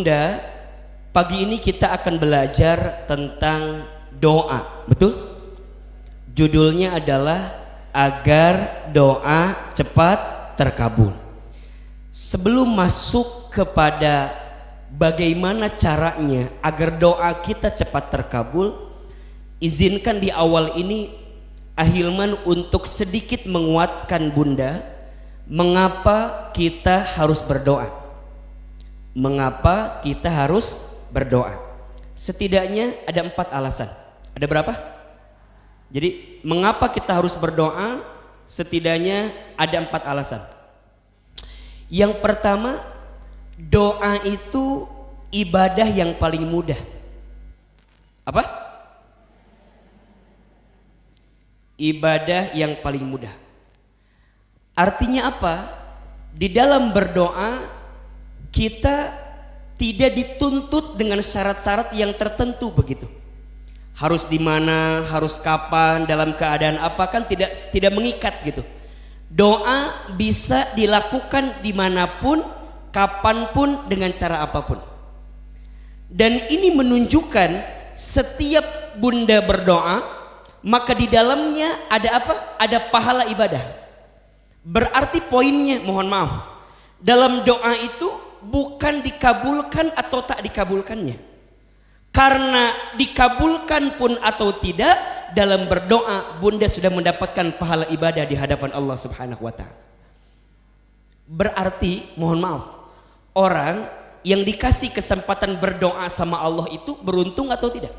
Bunda, pagi ini kita akan belajar tentang doa, betul? Judulnya adalah agar doa cepat terkabul. Sebelum masuk kepada bagaimana caranya agar doa kita cepat terkabul, izinkan di awal ini Ahilman untuk sedikit menguatkan Bunda mengapa kita harus berdoa. Mengapa kita harus berdoa? Setidaknya ada 4 alasan. Ada berapa? Jadi mengapa kita harus berdoa? Setidaknya ada 4 alasan. Yang pertama, doa itu ibadah yang paling mudah. Apa? Ibadah yang paling mudah. Artinya apa? Di dalam berdoa kita tidak dituntut dengan syarat-syarat yang tertentu begitu. Harus di mana, harus kapan, dalam keadaan apa, kan tidak mengikat gitu. Doa bisa dilakukan dimanapun, kapanpun, dengan cara apapun. Dan ini menunjukkan setiap Bunda berdoa, maka di dalamnya ada apa? Ada pahala ibadah. Berarti poinnya, mohon maaf, dalam doa itu bukan dikabulkan atau tak dikabulkannya. Karena dikabulkan pun atau tidak, dalam berdoa Bunda sudah mendapatkan pahala ibadah di hadapan Allah Subhanahu wa ta'ala. Berarti, mohon maaf, orang yang dikasih kesempatan berdoa sama Allah itu beruntung atau tidak?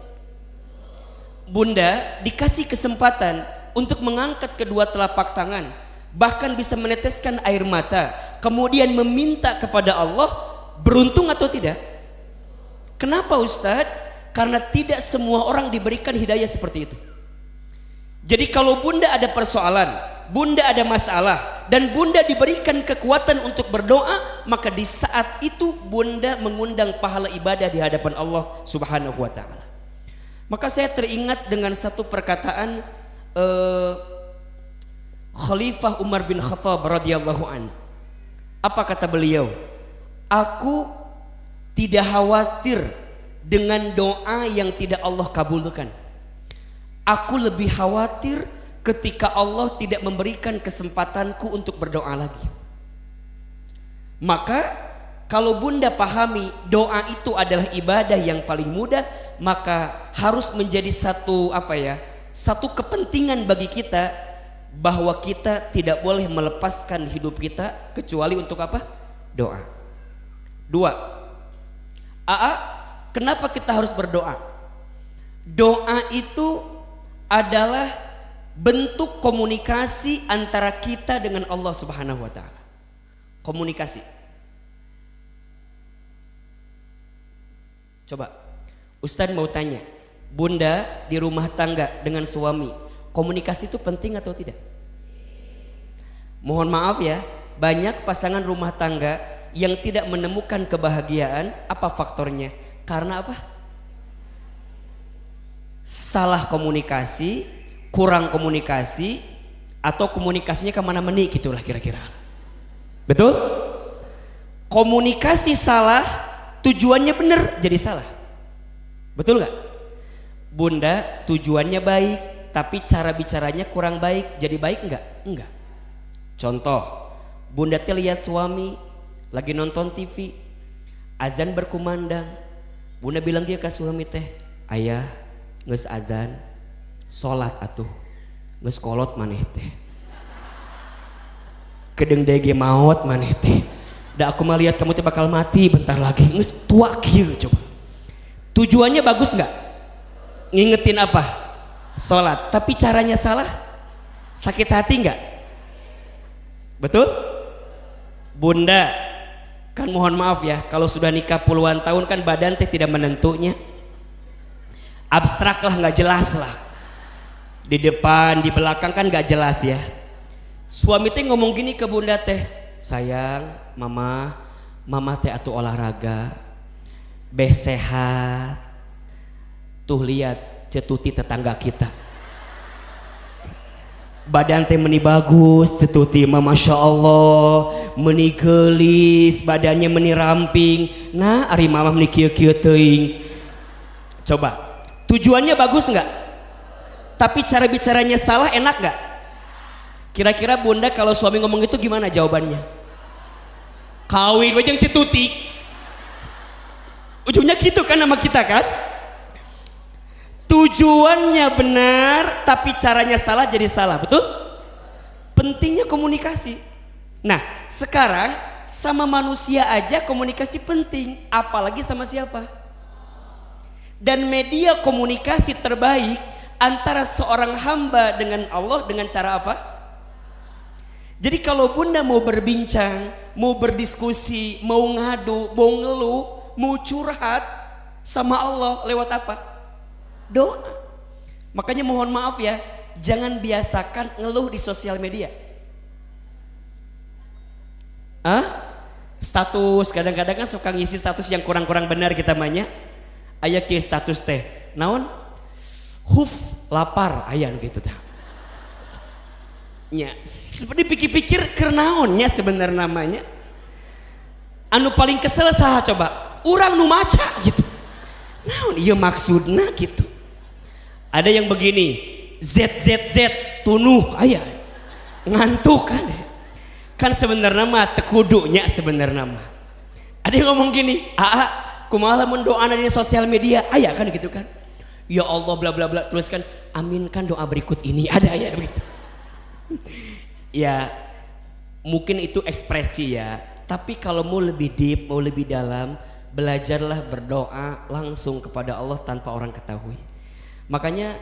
Bunda dikasih kesempatan untuk mengangkat kedua telapak tangan, bahkan bisa meneteskan air mata, kemudian meminta kepada Allah, beruntung atau tidak? Kenapa Ustadz? Karena tidak semua orang diberikan hidayah seperti itu. Jadi kalau Bunda ada persoalan, Bunda ada masalah, dan Bunda diberikan kekuatan untuk berdoa, maka di saat itu Bunda mengundang pahala ibadah di hadapan Allah Subhanahu wa ta'ala. Maka saya teringat dengan satu perkataan Khalifah Umar bin Khattab radhiyallahu an. Apa kata beliau? Aku tidak khawatir dengan doa yang tidak Allah kabulkan. Aku lebih khawatir ketika Allah tidak memberikan kesempatanku untuk berdoa lagi. Maka kalau Bunda pahami doa itu adalah ibadah yang paling mudah, maka harus menjadi satu kepentingan bagi kita, bahwa kita tidak boleh melepaskan hidup kita kecuali untuk apa? Doa. 2. Kenapa kita harus berdoa? Doa itu adalah bentuk komunikasi antara kita dengan Allah Subhanahu wa ta'ala. Komunikasi. Coba Ustadz mau tanya, Bunda di rumah tangga dengan suami, komunikasi itu penting atau tidak? Mohon maaf ya, banyak pasangan rumah tangga yang tidak menemukan kebahagiaan. Apa faktornya? Karena apa? Salah komunikasi, kurang komunikasi, atau komunikasinya kemana-mana gitulah kira-kira. Betul? Komunikasi salah, tujuannya benar jadi salah. Betul gak? Bunda tujuannya baik, tapi cara bicaranya kurang baik, jadi baik enggak? Enggak. Contoh, Bunda teh lihat suami lagi nonton TV, azan berkumandang. Bunda bilang dia ke suami teh, ayah geus azan, sholat atuh, geus kolot maneh teh, kedeng dege maot maneh teh, da aku mah lihat kamu teh bakal mati bentar lagi, geus tua kieu. Coba tujuannya bagus enggak? Ngingetin apa? Sholat, tapi caranya salah, sakit hati enggak? Betul? Bunda kan mohon maaf ya, kalau sudah nikah puluhan tahun kan badan teh tidak menentunya, abstrak lah, nggak jelas lah, di depan di belakang kan nggak jelas ya. Suami teh ngomong gini ke Bunda teh, sayang, mama teh atuh olahraga, beh sehat, tuh lihat cetuti tetangga kita, badan teh meni bagus cetuti mah masya Allah, meni gelis, badannya meni ramping. Nah ari mamah meni kieu-kieu teuing. Coba tujuannya bagus nggak? Tapi cara bicaranya salah, enak nggak? Kira-kira bunda kalau suami ngomong itu gimana jawabannya? Kawin wajang cetuti. Ujungnya gitu kan sama kita kan? Tujuannya benar tapi caranya salah, jadi salah, betul? Pentingnya komunikasi. Nah sekarang sama manusia aja komunikasi penting, apalagi sama siapa? Dan media komunikasi terbaik antara seorang hamba dengan Allah dengan cara apa? Jadi kalau bunda mau berbincang, mau berdiskusi, mau ngadu, mau ngeluh, mau curhat sama Allah lewat apa? Doa. Makanya mohon maaf ya, jangan biasakan ngeluh di sosial media. Status, kadang-kadang kan suka ngisi status yang kurang-kurang benar kita banyak. Aya ke status teh naon? Huf lapar aya gitu tah. Nya, seperti pikir-pikir kernaonnya sebenarnya namanya. Anu paling kesel saha coba? Urang nu maca gitu. Naon ieu maksudna gitu. Ada yang begini, ZZZ tunuh aya. Ngantuk kan. Kan sebenarnya mah teu kudunya sebenarnya mah. Ada yang ngomong gini, kumaha lamun doana di sosial media aya kan gitu kan. Ya Allah bla bla bla, tuliskan aminkan doa berikut ini, ada ya begitu. Ya mungkin itu ekspresi ya, tapi kalau mau lebih deep, mau lebih dalam, belajarlah berdoa langsung kepada Allah tanpa orang ketahui. Makanya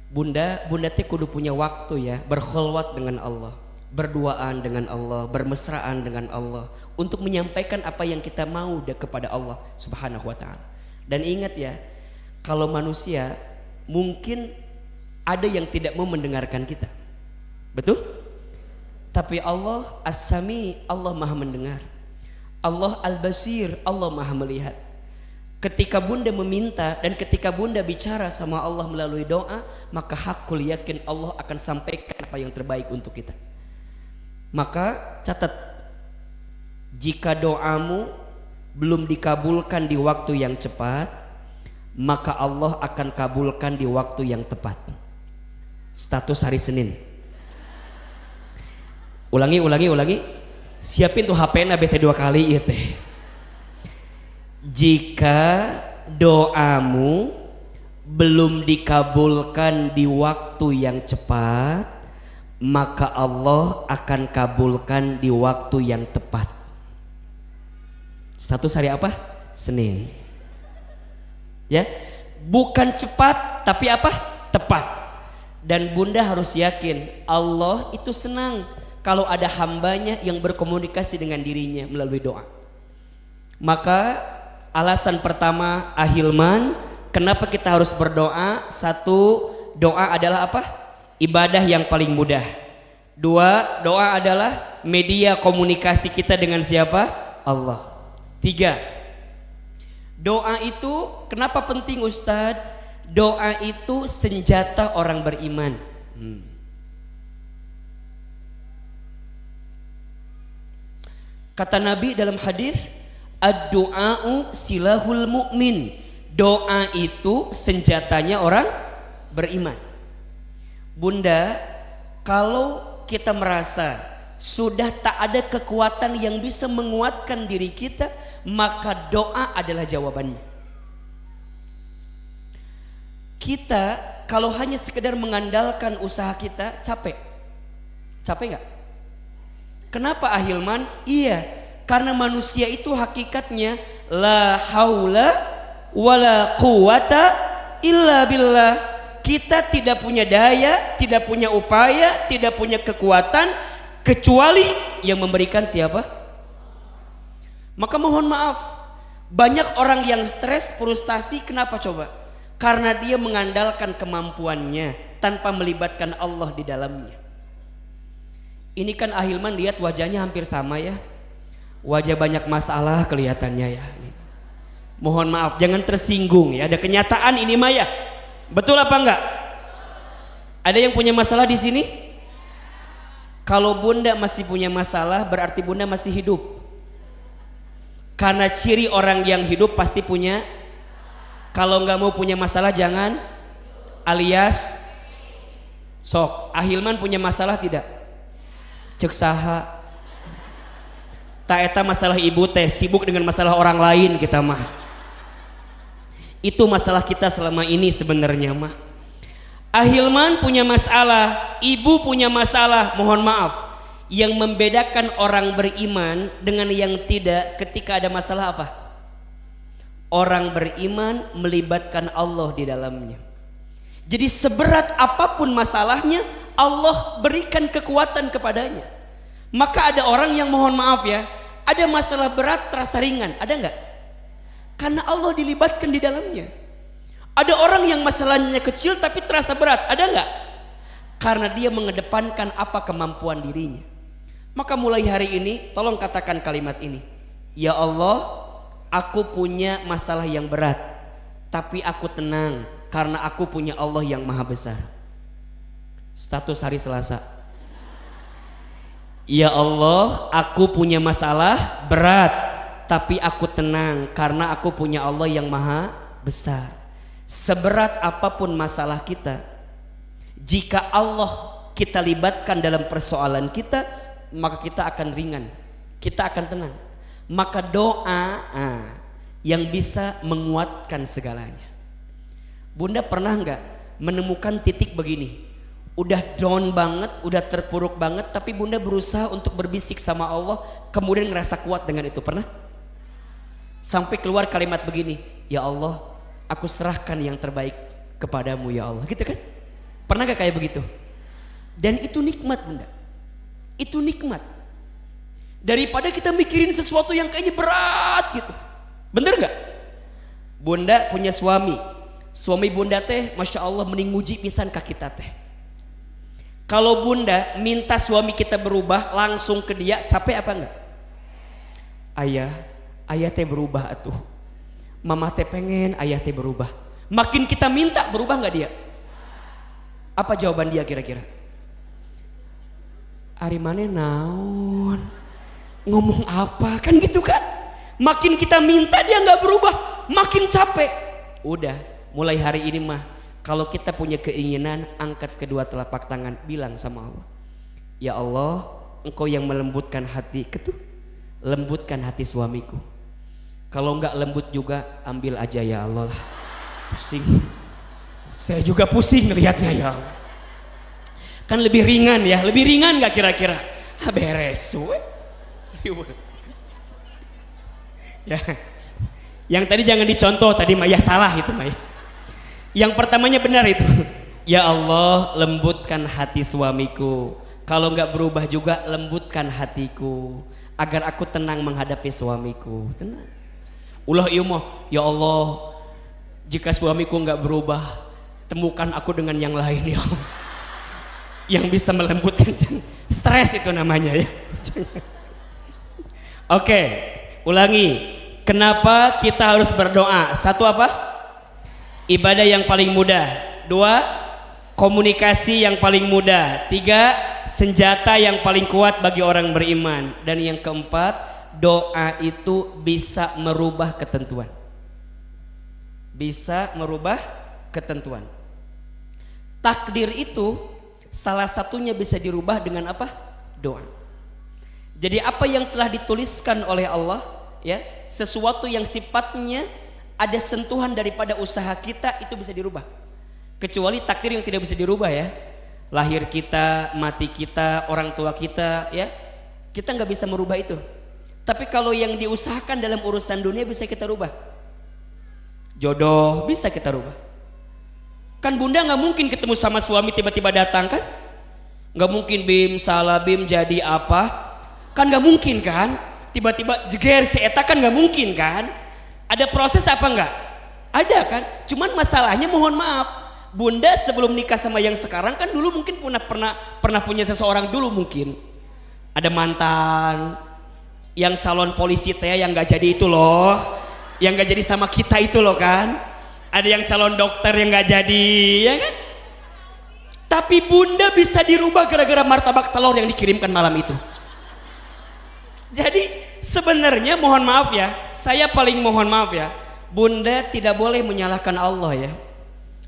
bunda teh kudu punya waktu ya, berkhulwat dengan Allah, berduaan dengan Allah, bermesraan dengan Allah untuk menyampaikan apa yang kita mau kepada Allah Subhanahu wa taala. Dan ingat ya, kalau manusia mungkin ada yang tidak mau mendengarkan kita. Betul? Tapi Allah As-Sami, Allah Maha mendengar. Allah Al-Basir, Allah Maha melihat. Ketika bunda meminta dan ketika bunda bicara sama Allah melalui doa, maka hakul yakin Allah akan sampaikan apa yang terbaik untuk kita. Maka catat, jika doamu belum dikabulkan di waktu yang cepat, maka Allah akan kabulkan di waktu yang tepat. Status hari Senin. Ulangi. Siapin tuh HP-na bete 2 kali ieu teh. Jika doamu belum dikabulkan di waktu yang cepat, maka Allah akan kabulkan di waktu yang tepat. Status hari apa? Senin. Ya, bukan cepat tapi apa? Tepat. Dan bunda harus yakin Allah itu senang kalau ada hambanya yang berkomunikasi dengan dirinya melalui doa. Maka alasan pertama Ahilman, kenapa kita harus berdoa? 1, doa adalah apa? Ibadah yang paling mudah. 2, doa adalah media komunikasi kita dengan siapa? Allah. 3, doa itu kenapa penting Ustadz? Doa itu senjata orang beriman. Kata Nabi dalam hadis, ad-du'a'u silahul mu'min. Doa itu senjatanya orang beriman. Bunda, kalau kita merasa sudah tak ada kekuatan yang bisa menguatkan diri kita, maka doa adalah jawabannya. Kita kalau hanya sekedar mengandalkan usaha kita, capek nggak? Kenapa Ahilman? Iya, karena manusia itu hakikatnya la haula wala quwata illa billah. Kita tidak punya daya, tidak punya upaya, tidak punya kekuatan kecuali yang memberikan siapa? Maka mohon maaf, banyak orang yang stres, frustasi, kenapa coba? Karena dia mengandalkan kemampuannya tanpa melibatkan Allah di dalamnya. Ini kan Ahilman lihat wajahnya hampir sama ya. Wajah banyak masalah kelihatannya ya. Mohon maaf, jangan tersinggung ya. Ada kenyataan ini mah ya. Betul apa enggak? Ada yang punya masalah di sini? Kalau bunda masih punya masalah berarti bunda masih hidup. Karena ciri orang yang hidup pasti punya. Kalau nggak mau punya masalah jangan. Alias sok. Ahilman punya masalah tidak? Cek saha. Tak eta masalah ibu teh, sibuk dengan masalah orang lain kita mah. Itu masalah kita selama ini sebenarnya mah. Ahilman punya masalah, ibu punya masalah, mohon maaf. Yang membedakan orang beriman dengan yang tidak ketika ada masalah apa? Orang beriman melibatkan Allah di dalamnya. Jadi seberat apapun masalahnya, Allah berikan kekuatan kepadanya. Maka ada orang yang mohon maaf ya, ada masalah berat terasa ringan, ada nggak? Karena Allah dilibatkan di dalamnya. Ada orang yang masalahnya kecil tapi terasa berat, ada nggak? Karena dia mengedepankan apa kemampuan dirinya. Maka mulai hari ini tolong katakan kalimat ini. Ya Allah, aku punya masalah yang berat, tapi aku tenang karena aku punya Allah yang maha besar. Status hari Selasa. Ya Allah, aku punya masalah berat, tapi aku tenang karena aku punya Allah yang maha besar. Seberat apapun masalah kita, jika Allah kita libatkan dalam persoalan kita, maka kita akan ringan, kita akan tenang. Maka doa yang bisa menguatkan segalanya. Bunda pernah nggak menemukan titik begini? Udah down banget, udah terpuruk banget, tapi bunda berusaha untuk berbisik sama Allah, kemudian ngerasa kuat dengan itu. Pernah? Sampai keluar kalimat begini, ya Allah, aku serahkan yang terbaik kepadamu ya Allah, gitu kan? Pernah gak kayak begitu? Dan itu nikmat bunda, itu nikmat. Daripada kita mikirin sesuatu yang kayaknya berat gitu. Bener gak? Bunda punya suami bunda teh masya Allah mending nguji pisan ka kita teh. Kalau bunda minta suami kita berubah langsung ke dia, capek apa enggak? Ayah teh berubah atuh. Mama teh pengen ayah teh berubah. Makin kita minta berubah nggak dia? Apa jawaban dia kira-kira? Ari maneh naon? Ngomong apa? Kan gitu kan? Makin kita minta dia nggak berubah, makin capek. Udah, mulai hari ini mah kalau kita punya keinginan, angkat kedua telapak tangan, bilang sama Allah, ya Allah, Engkau yang melembutkan hatiku, lembutkan hati suamiku. Kalau enggak lembut juga, ambil aja ya Allah. Pusing, saya juga pusing ngelihatnya ya Allah. Kan lebih ringan ya, lebih ringan nggak kira-kira? Beres, ya. Yang tadi jangan dicontoh, tadi Maya salah itu Maya. Yang pertamanya benar itu. Ya Allah, lembutkan hati suamiku. Kalau nggak berubah juga, lembutkan hatiku agar aku tenang menghadapi suamiku. Tenang. Ulah ieu mah, ya Allah, jika suamiku nggak berubah, temukan aku dengan yang lain ya Allah. Yang bisa melembutkan. Stres itu namanya ya. Oke, ulangi. Kenapa kita harus berdoa? Satu apa? Ibadah yang paling mudah. Dua, komunikasi yang paling mudah. Tiga, senjata yang paling kuat bagi orang beriman. Dan yang keempat, doa itu bisa merubah ketentuan. Bisa merubah ketentuan. Takdir itu salah satunya bisa dirubah dengan apa? Doa. Jadi apa yang telah dituliskan oleh Allah, ya, sesuatu yang sifatnya ada sentuhan daripada usaha kita itu bisa dirubah. Kecuali takdir yang tidak bisa dirubah ya. Lahir kita, mati kita, orang tua kita ya. Kita nggak bisa merubah itu. Tapi kalau yang diusahakan dalam urusan dunia bisa kita rubah. Jodoh bisa kita rubah. Kan bunda nggak mungkin ketemu sama suami tiba-tiba datang kan? Nggak mungkin bim salah bim jadi apa? Kan nggak mungkin kan? Tiba-tiba jeger si eta kan nggak mungkin kan? Ada proses apa enggak? Ada kan? Cuman masalahnya mohon maaf, bunda sebelum nikah sama yang sekarang kan dulu mungkin pernah punya seseorang dulu mungkin. Ada mantan yang calon polisi teh yang nggak jadi itu loh, yang nggak jadi sama kita itu loh kan. Ada yang calon dokter yang nggak jadi, ya kan? Tapi bunda bisa dirubah gara-gara martabak telur yang dikirimkan malam itu. Jadi sebenarnya mohon maaf ya, saya paling mohon maaf ya, bunda tidak boleh menyalahkan Allah ya.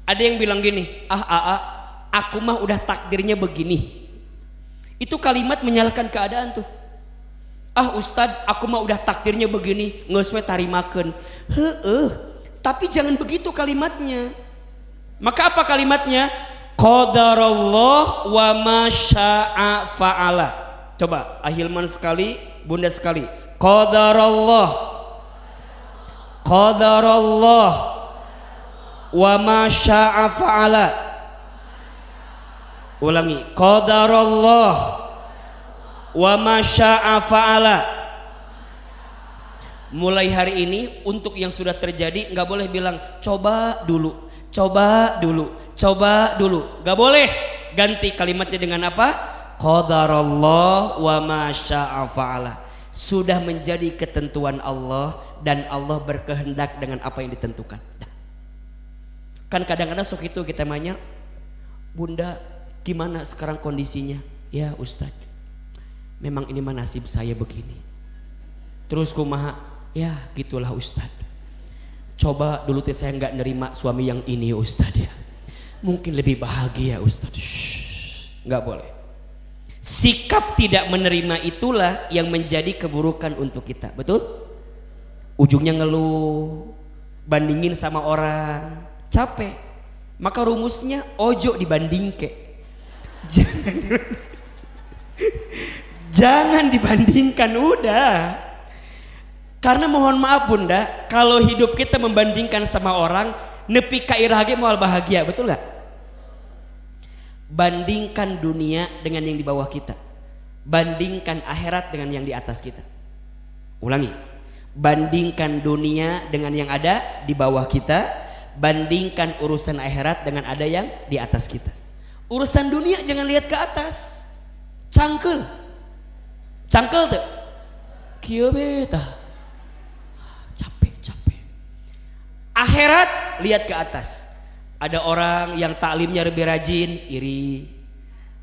Ada yang bilang gini, aku mah udah takdirnya begini. Itu kalimat menyalahkan keadaan tuh. Ustad, aku mah udah takdirnya begini, geus we tarimakeun. Tapi jangan begitu kalimatnya. Maka apa kalimatnya? Qadarallah wa ma syaa fa'ala. Coba Ahilman sekali, bunda sekali. Qadarallah wa ma syaa fa'ala. Ulangi. Qadarallah wa ma syaa fa'ala. Mulai hari ini untuk yang sudah terjadi nggak boleh bilang coba dulu, nggak boleh. Ganti kalimatnya dengan apa? Qadarallah wa ma syaa fa'ala. Sudah menjadi ketentuan Allah dan Allah berkehendak dengan apa yang ditentukan. Kan kadang-kadang sok itu kita tanya, bunda gimana sekarang kondisinya? Ya Ustaz, memang ini mah nasib saya begini. Terus kumaha? Ya gitulah Ustaz. Coba dulu teh saya nggak nerima suami yang ini Ustaz ya. Mungkin lebih bahagia Ustaz. Nggak boleh. Sikap tidak menerima itulah yang menjadi keburukan untuk kita. Betul? Ujungnya ngeluh, bandingin sama orang, capek. Maka rumusnya ojo dibandingke. Jangan dibandingkan udah. Karena mohon maaf bunda, kalau hidup kita membandingkan sama orang, nepi ka irage moal bahagia, betul gak? Bandingkan dunia dengan yang di bawah kita, bandingkan akhirat dengan yang di atas kita. Ulangi, bandingkan dunia dengan yang ada di bawah kita, bandingkan urusan akhirat dengan ada yang di atas kita. Urusan dunia jangan lihat ke atas, cangkel tuh, kieu beta. Akhirat lihat ke atas. Ada orang yang taklimnya lebih rajin, iri.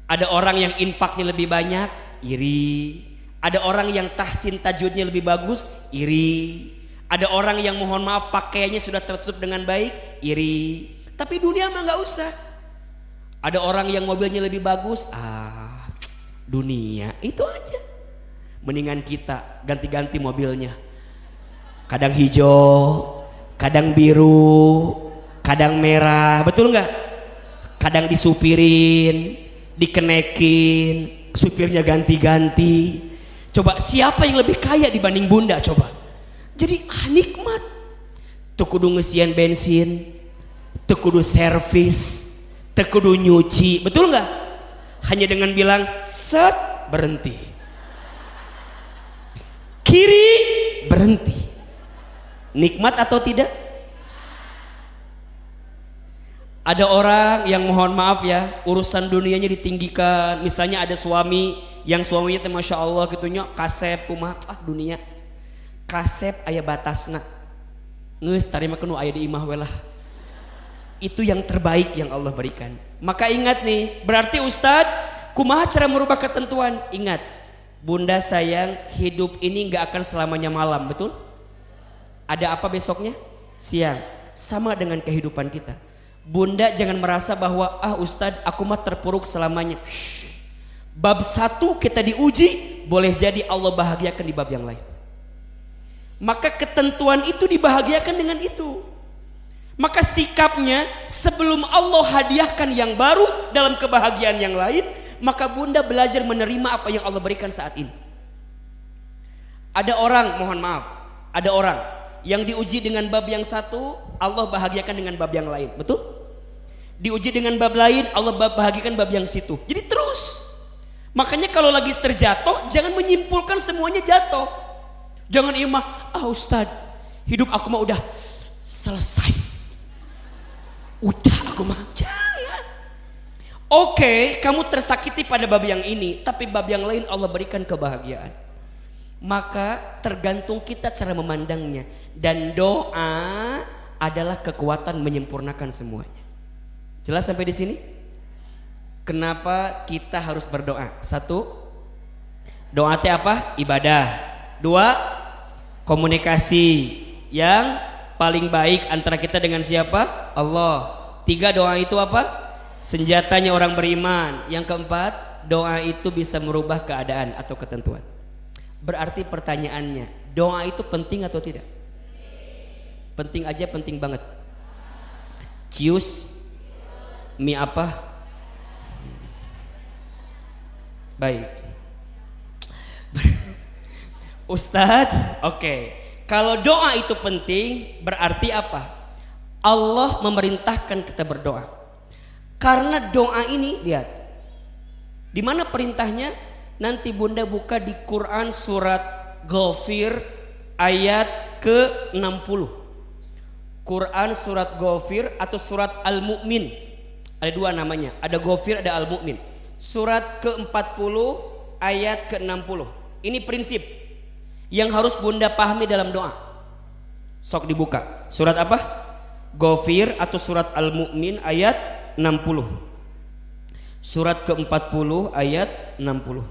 Ada orang yang infaknya lebih banyak, iri. Ada orang yang tahsin tajwidnya lebih bagus, iri. Ada orang yang mohon maaf pakaiannya sudah tertutup dengan baik, iri. Tapi dunia mah nggak usah. Ada orang yang mobilnya lebih bagus, dunia itu aja. Mendingan kita ganti-ganti mobilnya. Kadang hijau, kadang biru, kadang merah, betul nggak? Kadang disupirin, dikenekin, supirnya ganti-ganti. Coba siapa yang lebih kaya dibanding bunda? Coba. Jadi nikmat. Tuh kudu ngesian bensin, tuh kudu servis, tuh kudu nyuci, betul nggak? Hanya dengan bilang set berhenti, kiri berhenti. Nikmat atau tidak? Ada orang yang mohon maaf ya, urusan dunianya ditinggikan. Misalnya ada suami yang suaminya teh masya Allah gitunya kasep kumaha dunia. Kasep aya batasna. Geus tarima kenu aya di imah we lah. Itu yang terbaik yang Allah berikan. Maka ingat nih, berarti Ustadz, kumaha cara merubah ketentuan? Ingat, bunda sayang, hidup ini nggak akan selamanya malam, betul? Ada apa besoknya? Siang. Sama dengan kehidupan kita. Bunda jangan merasa bahwa Ustadz aku mah terpuruk selamanya. Bab 1 kita diuji, boleh jadi Allah bahagiakan di bab yang lain. Maka ketentuan itu dibahagiakan dengan itu. Maka sikapnya sebelum Allah hadiahkan yang baru dalam kebahagiaan yang lain, maka bunda belajar menerima apa yang Allah berikan saat ini. Ada orang, mohon maaf, ada orang yang diuji dengan bab yang satu, Allah bahagiakan dengan bab yang lain, betul? Diuji dengan bab lain, Allah bahagiakan bab yang situ. Jadi terus. Makanya kalau lagi terjatuh, jangan menyimpulkan semuanya jatuh. Jangan imah, Ustadz, hidup aku mah udah selesai. Udah aku mah, jangan. Oke, kamu tersakiti pada bab yang ini, tapi bab yang lain Allah berikan kebahagiaan. Maka tergantung kita cara memandangnya. Dan doa adalah kekuatan menyempurnakan semuanya. Jelas sampai di sini? Kenapa kita harus berdoa? Satu, doa teh apa? Ibadah. Dua, komunikasi yang paling baik antara kita dengan siapa? Allah. Tiga, doa itu apa? Senjatanya orang beriman. Yang keempat, doa itu bisa merubah keadaan atau ketentuan. Berarti pertanyaannya, doa itu penting atau tidak? Penting aja, penting banget. Cius, mie apa? Baik. Ustadz, oke. Kalau doa itu penting, berarti apa? Allah memerintahkan kita berdoa. Karena doa ini, lihat. Di mana perintahnya? Nanti Bunda buka di Quran surat Ghafir ayat ke-60. Quran surat Ghafir atau surat Al-Mu'min. Ada dua namanya, ada Ghafir, ada Al-Mu'min. Surat ke-40 ayat ke-60. Ini prinsip yang harus Bunda pahami dalam doa. Sok dibuka. Surat apa? Ghafir atau surat Al-Mu'min ayat 60. Surat ke-40 ayat 60.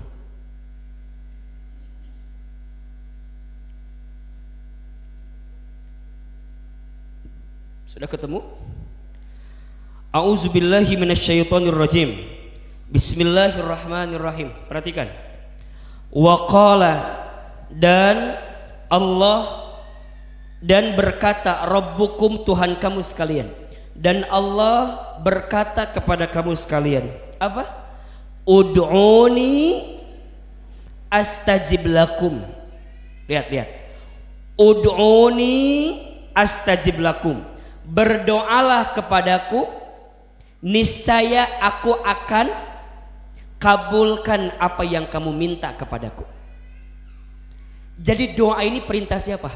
Sudah ketemu? A'udzubillahi minasyaitonirrajim. Bismillahirrahmanirrahim. Perhatikan. Waqala, dan Allah, dan berkata Rabbukum, Tuhan kamu sekalian. Dan Allah berkata kepada kamu sekalian, apa? Ud'uni astajib lakum. Lihat. Ud'uni astajib lakum. Berdoalah kepadaku, niscaya aku akan kabulkan apa yang kamu minta kepadaku. Jadi doa ini perintah siapa?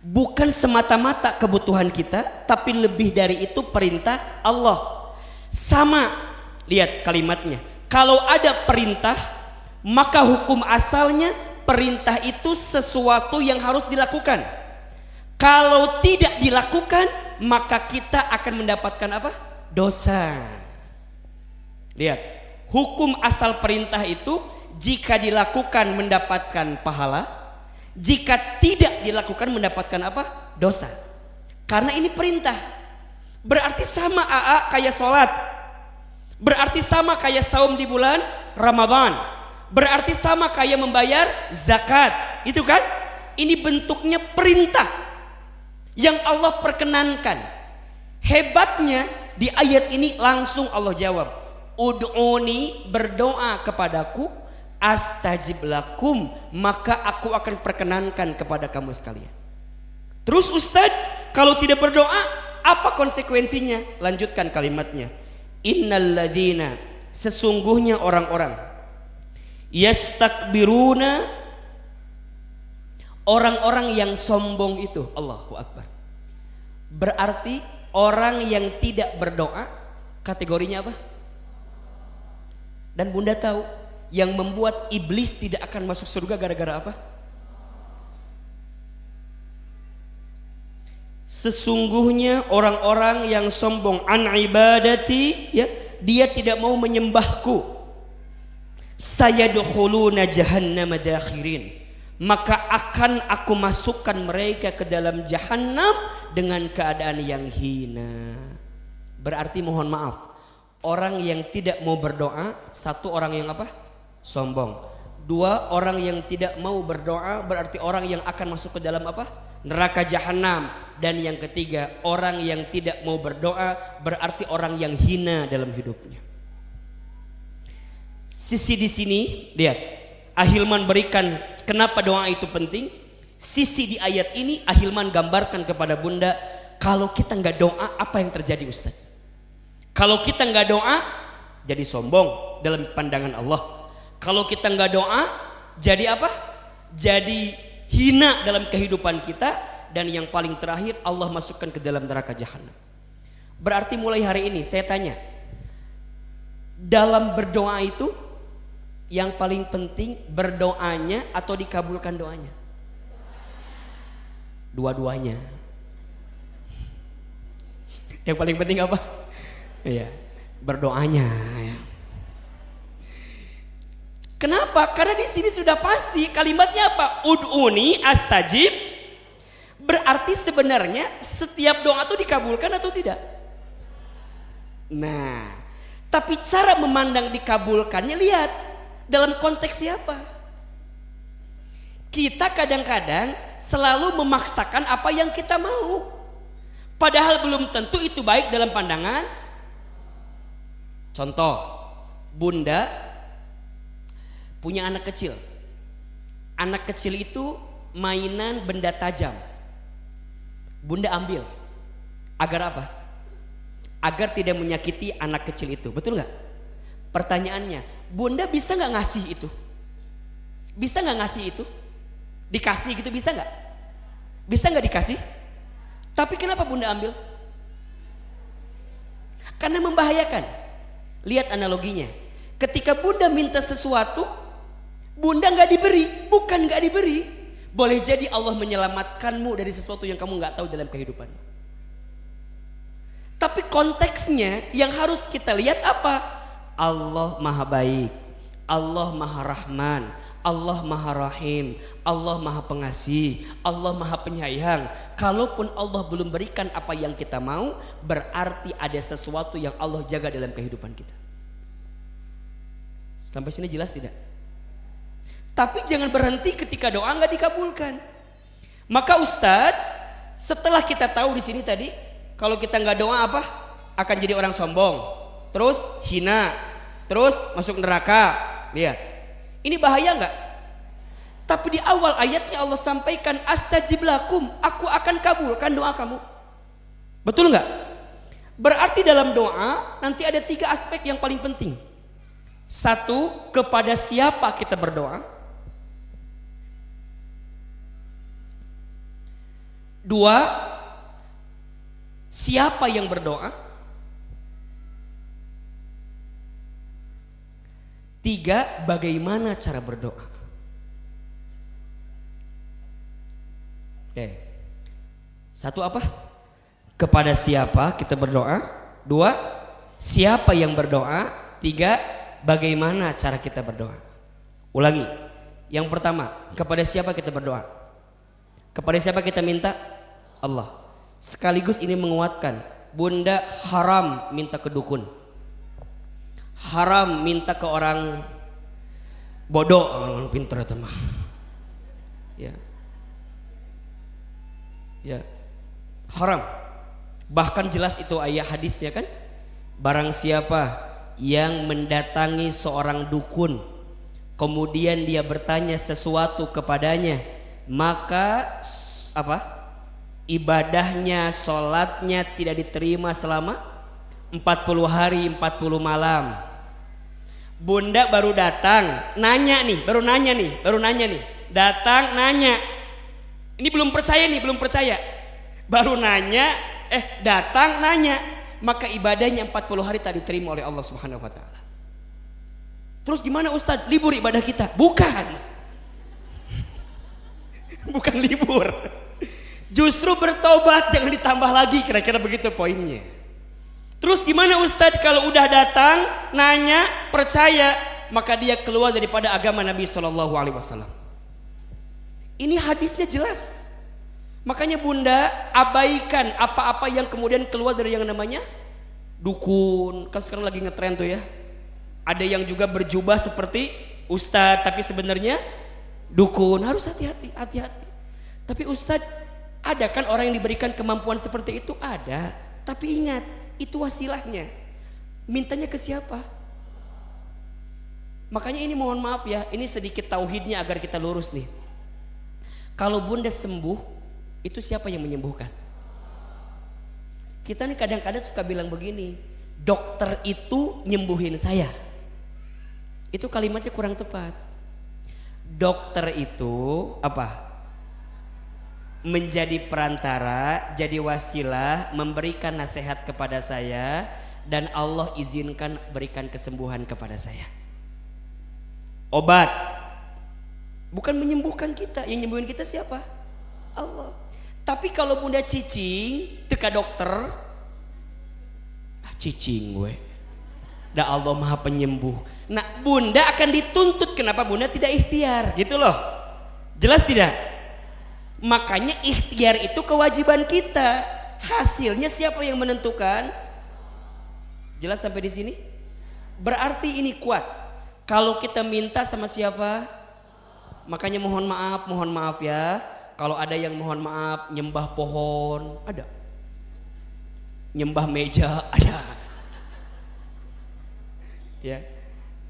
Bukan semata-mata kebutuhan kita, tapi lebih dari itu perintah Allah. Sama, lihat kalimatnya. Kalau ada perintah, maka hukum asalnya perintah itu sesuatu yang harus dilakukan. Kalau tidak dilakukan, maka kita akan mendapatkan apa? Dosa. Lihat, hukum asal perintah itu jika dilakukan mendapatkan pahala, jika tidak dilakukan mendapatkan apa? Dosa. Karena ini perintah. Berarti sama AA kayak sholat. Berarti sama kayak saum di bulan Ramadan. Berarti sama kayak membayar zakat. Itu kan? Ini bentuknya perintah yang Allah perkenankan. Hebatnya di ayat ini langsung Allah jawab, Ud'uni, berdoa kepadaku, astajib lakum, maka aku akan perkenankan kepada kamu sekalian. Terus Ustadz, kalau tidak berdoa apa konsekuensinya? Lanjutkan kalimatnya. Innalladzina, sesungguhnya orang-orang, yastakbiruna, orang-orang yang sombong itu, Allahu Akbar. Berarti orang yang tidak berdoa kategorinya apa? Dan Bunda tahu yang membuat iblis tidak akan masuk surga gara-gara apa? Sesungguhnya orang-orang yang sombong an ibadati, ya, dia tidak mau menyembahku. Sayadkhuluna jahannama dakhirin, maka akan aku masukkan mereka ke dalam jahanam dengan keadaan yang hina. Berarti mohon maaf, orang yang tidak mau berdoa, satu orang yang apa? Sombong. Dua, orang yang tidak mau berdoa berarti orang yang akan masuk ke dalam apa? Neraka jahanam. Dan yang ketiga, orang yang tidak mau berdoa berarti orang yang hina dalam hidupnya. Sisi di sini, lihat, Ahilman berikan kenapa doa itu penting. Sisi di ayat ini Ahilman gambarkan kepada Bunda, kalau kita nggak doa apa yang terjadi Ustaz? Kalau kita nggak doa jadi sombong dalam pandangan Allah. Kalau kita nggak doa jadi apa? Jadi hina dalam kehidupan kita. Dan yang paling terakhir Allah masukkan ke dalam neraka jahanam. Berarti mulai hari ini saya tanya, dalam berdoa itu yang paling penting berdoanya atau dikabulkan doanya? Dua-duanya. Yang paling penting apa? Iya. berdoanya. Ya. Kenapa? Karena di sini sudah pasti kalimatnya apa? Ud'uni astajib. Berarti sebenarnya setiap doa itu dikabulkan atau tidak? Nah, tapi cara memandang dikabulkannya lihat dalam konteks siapa. Kita kadang-kadang selalu memaksakan apa yang kita mau. Padahal belum tentu itu baik dalam pandangan. Contoh, bunda punya anak kecil. Anak kecil itu mainan benda tajam. Bunda ambil. Agar apa? Agar tidak menyakiti anak kecil itu. Betul nggak? Pertanyaannya, bunda bisa nggak ngasih itu? Bisa nggak ngasih itu? Dikasih gitu bisa nggak? Bisa nggak dikasih? Tapi kenapa bunda ambil? Karena membahayakan. Lihat analoginya. Ketika bunda minta sesuatu, bunda nggak diberi, bukan nggak diberi. Boleh jadi Allah menyelamatkanmu dari sesuatu yang kamu nggak tahu dalam kehidupan. Tapi konteksnya yang harus kita lihat apa? Allah maha baik, Allah maha rahman, Allah maha rahim, Allah maha pengasih, Allah maha penyayang. Kalaupun Allah belum berikan apa yang kita mau, berarti ada sesuatu yang Allah jaga dalam kehidupan kita. Sampai sini jelas tidak? Tapi jangan berhenti ketika doa nggak dikabulkan. Maka Ustadz, setelah kita tahu di sini tadi, kalau kita nggak doa apa? Akan jadi orang sombong, terus hina, terus masuk neraka. Lihat, ini bahaya nggak? Tapi di awal ayatnya Allah sampaikan astajib lakum, aku akan kabulkan doa kamu. Betul nggak? Berarti dalam doa nanti ada 3 aspek yang paling penting. 1, kepada siapa kita berdoa. 2, siapa yang berdoa. 3, bagaimana cara berdoa. Oke. 1 apa? Kepada siapa kita berdoa. 2, siapa yang berdoa. 3, bagaimana cara kita berdoa. Ulangi. Yang pertama, kepada siapa kita berdoa. Kepada siapa kita minta? Allah. Sekaligus ini menguatkan, bunda haram minta ke dukun, haram minta ke orang bodoh, orang pintar itu mah. Ya, ya, haram. Bahkan jelas itu ayat hadisnya kan, barang siapa yang mendatangi seorang dukun, kemudian dia bertanya sesuatu kepadanya, maka apa? Ibadahnya, sholatnya tidak diterima selama 40 hari 40 malam. Bunda baru datang, nanya nih, baru nanya nih, datang nanya. Ini belum percaya nih, belum percaya. Baru nanya, datang nanya, maka ibadahnya 40 hari tak diterima oleh Allah Subhanahu wa taala. Terus gimana Ustadz? Libur ibadah kita? Bukan. Bukan libur. Justru bertobat, jangan ditambah lagi, kira-kira begitu poinnya. Terus gimana Ustadz kalau udah datang, nanya, percaya, maka dia keluar daripada agama Nabi SAW. Ini hadisnya jelas. Makanya bunda abaikan apa-apa yang kemudian keluar dari yang namanya dukun. Kan sekarang lagi ngetren tuh ya. Ada yang juga berjubah seperti Ustadz, tapi sebenarnya dukun. Harus hati-hati, hati-hati. Tapi Ustadz, ada kan orang yang diberikan kemampuan seperti itu? Ada. Tapi ingat, itu wasilahnya. Mintanya ke siapa? Makanya ini mohon maaf ya, ini sedikit tauhidnya agar kita lurus nih. Kalau bunda sembuh, itu siapa yang menyembuhkan? Kita nih kadang-kadang suka bilang begini, dokter itu nyembuhin saya. Itu kalimatnya kurang tepat. Dokter itu apa? Menjadi perantara, jadi wasilah, memberikan nasihat kepada saya, dan Allah izinkan berikan kesembuhan kepada saya. Obat bukan menyembuhkan kita, yang menyembuhkan kita siapa? Allah. Tapi kalau bunda cicing, teka dokter, cicing gue, Dan Allah Maha Penyembuh. Nah, bunda akan dituntut kenapa bunda tidak ikhtiar, gitu loh. Jelas tidak? Makanya ikhtiar itu kewajiban kita. Hasilnya siapa yang menentukan? Jelas sampai di sini? Berarti ini kuat. Kalau kita minta sama siapa? Makanya mohon maaf ya. Kalau ada yang mohon maaf nyembah pohon, ada. Nyembah meja, ada. Ya.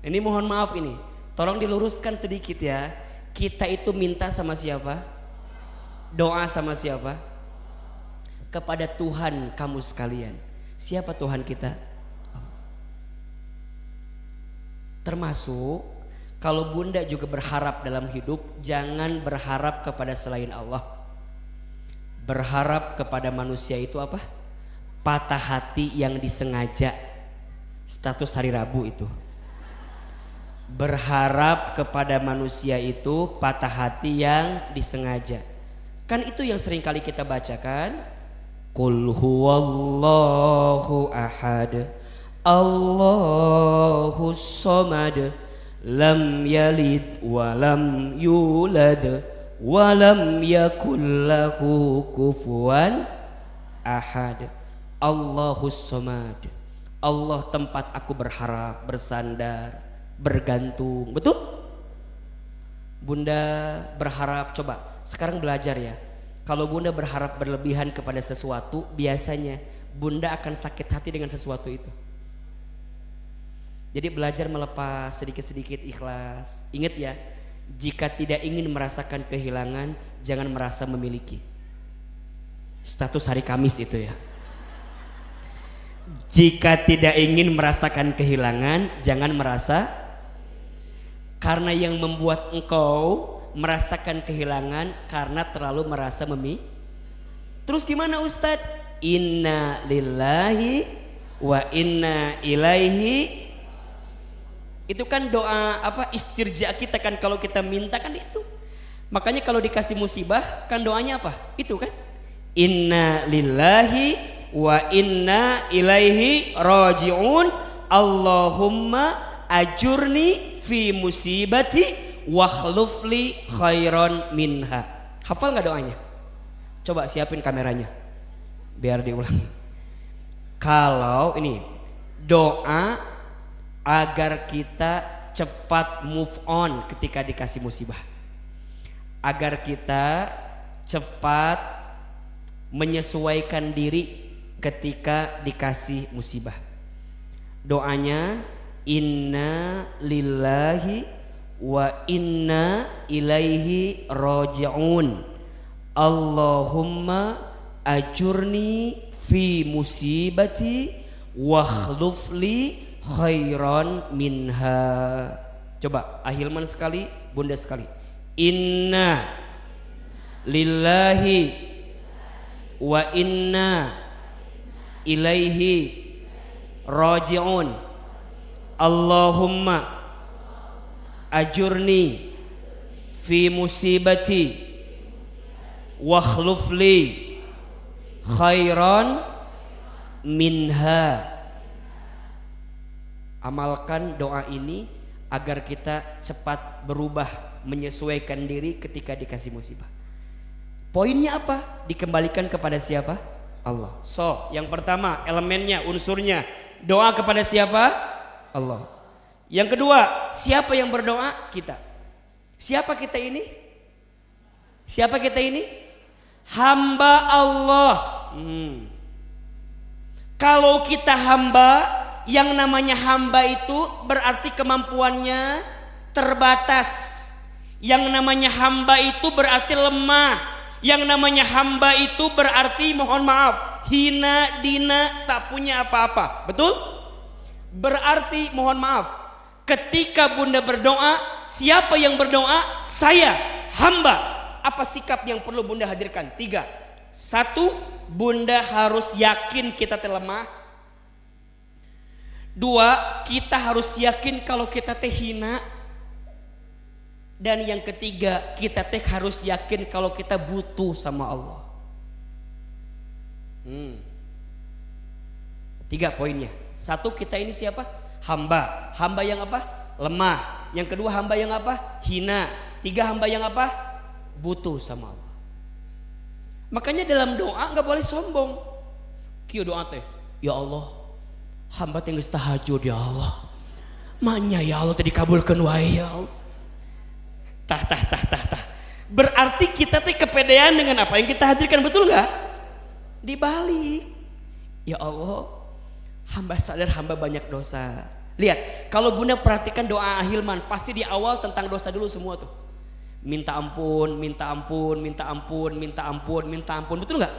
Ini mohon maaf ini. Tolong diluruskan sedikit ya. Kita itu minta sama siapa? Doa sama siapa? Kepada Tuhan kamu sekalian. Siapa Tuhan kita? Termasuk kalau bunda juga berharap dalam hidup, jangan berharap kepada selain Allah. Berharap kepada manusia itu apa? Patah hati yang disengaja. Status hari Rabu itu. Berharap kepada manusia itu patah hati yang disengaja. Kan itu yang sering kali kita bacakan. Qul huwallahu ahad, Allahus somad, lam yalid walam yulad walam yakul lahu kufuwan ahad. Allahus somad. Allah tempat aku berharap, bersandar, bergantung. Betul? Bunda berharap, coba sekarang belajar ya. Kalau bunda berharap berlebihan kepada sesuatu, biasanya bunda akan sakit hati dengan sesuatu itu. Jadi belajar melepas sedikit-sedikit, ikhlas. Ingat ya, jika tidak ingin merasakan kehilangan, jangan merasa memiliki. Status hari Kamis itu ya. Jika tidak ingin merasakan kehilangan, jangan merasa. Karena yang membuat engkau merasakan kehilangan karena terlalu merasa Terus gimana Ustadz? Inna lillahi wa inna ilaihi. Itu kan doa apa, istirja kita kan, kalau kita minta kan itu. Makanya kalau dikasih musibah kan doanya apa? Itu kan. Inna lillahi wa inna ilaihi raji'un. Allahumma ajurni fi musibati wakhlufli khairon minha. Hafal nggak doanya? Coba siapin kameranya biar diulang. Kalau ini doa agar kita cepat move on ketika dikasih musibah, agar kita cepat menyesuaikan diri ketika dikasih musibah. Doanya inna lillahi wa inna ilaihi raji'un. Allahumma ajurni fi musibati wakhlufli khairan minha. Coba ahilman sekali, bunda sekali. Inna lillahi wa inna ilaihi raji'un. Allahumma ajurni fi musibati wakhlufli khairan minha. Amalkan doa ini agar kita cepat berubah, menyesuaikan diri ketika dikasih musibah. Poinnya apa? Dikembalikan kepada siapa? Allah. So, yang pertama elemennya, unsurnya, doa kepada siapa? Allah. Yang kedua, siapa yang berdoa? Kita. Siapa kita ini? Siapa kita ini? Hamba Allah. Kalau kita hamba, yang namanya hamba itu berarti kemampuannya terbatas. Yang namanya hamba itu berarti lemah. Yang namanya hamba itu berarti mohon maaf, hina dina, tak punya apa-apa. Betul? Berarti mohon maaf, ketika bunda berdoa, siapa yang berdoa? Saya, hamba. Apa sikap yang perlu bunda hadirkan? 3. 1, bunda harus yakin kita terlemah. 2, kita harus yakin kalau kita hina. Dan yang ketiga, kita harus yakin kalau kita butuh sama Allah. 3 poinnya. 1, kita ini siapa? Hamba. Hamba yang apa? Lemah. Yang kedua hamba yang apa? Hina. Tiga hamba yang apa? Butuh sama Allah. Makanya dalam doa nggak boleh sombong. Kieu doa teh, ya Allah, hamba teh geus tahajud ya Allah. Manya ya Allah tadi kabulkeun wae ya Allah. Tah. Berarti kita teh kepedean dengan apa yang kita hadirkan, betul nggak? Dibalik, ya Allah, hamba sadar hamba banyak dosa. Lihat, kalau bunda perhatikan doa Hilman, pasti di awal tentang dosa dulu semua tuh. Minta ampun, betul nggak?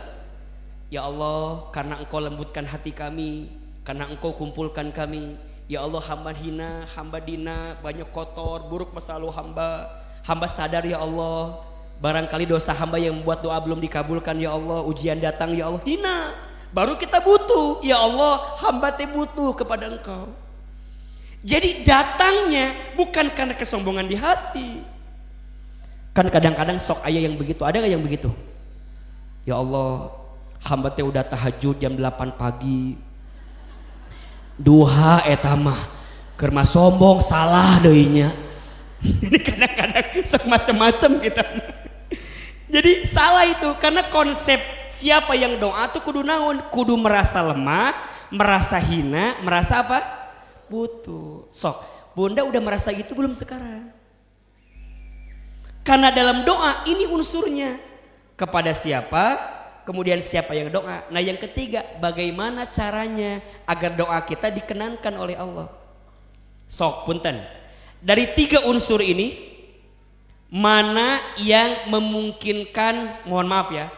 Ya Allah, karena Engkau lembutkan hati kami, karena Engkau kumpulkan kami. Ya Allah, hamba hina, hamba dina, banyak kotor, buruk masa lalu hamba. Hamba sadar ya Allah, barangkali dosa hamba yang membuat doa belum dikabulkan ya Allah. Ujian datang ya Allah, hina. Baru kita butuh, ya Allah, hamba teh butuh kepada Engkau. Jadi datangnya bukan karena kesombongan di hati. Kan kadang-kadang sok ayah yang begitu, ada gak yang begitu? Ya Allah, hamba teh udah tahajud jam 8 pagi. Duha eta mah keur mah sombong, salah deuinya. Jadi kadang-kadang sok macam-macam kita. Jadi salah itu, karena konsep siapa yang doa tuh kudu naon? Kudu merasa lemah, merasa hina, merasa apa? Butuh. Sok, bunda udah merasa gitu belum sekarang? Karena dalam doa ini unsurnya kepada siapa, kemudian siapa yang doa. Nah yang ketiga, bagaimana caranya agar doa kita dikenankan oleh Allah. Sok punten, dari 3 unsur ini mana yang memungkinkan, mohon maaf ya,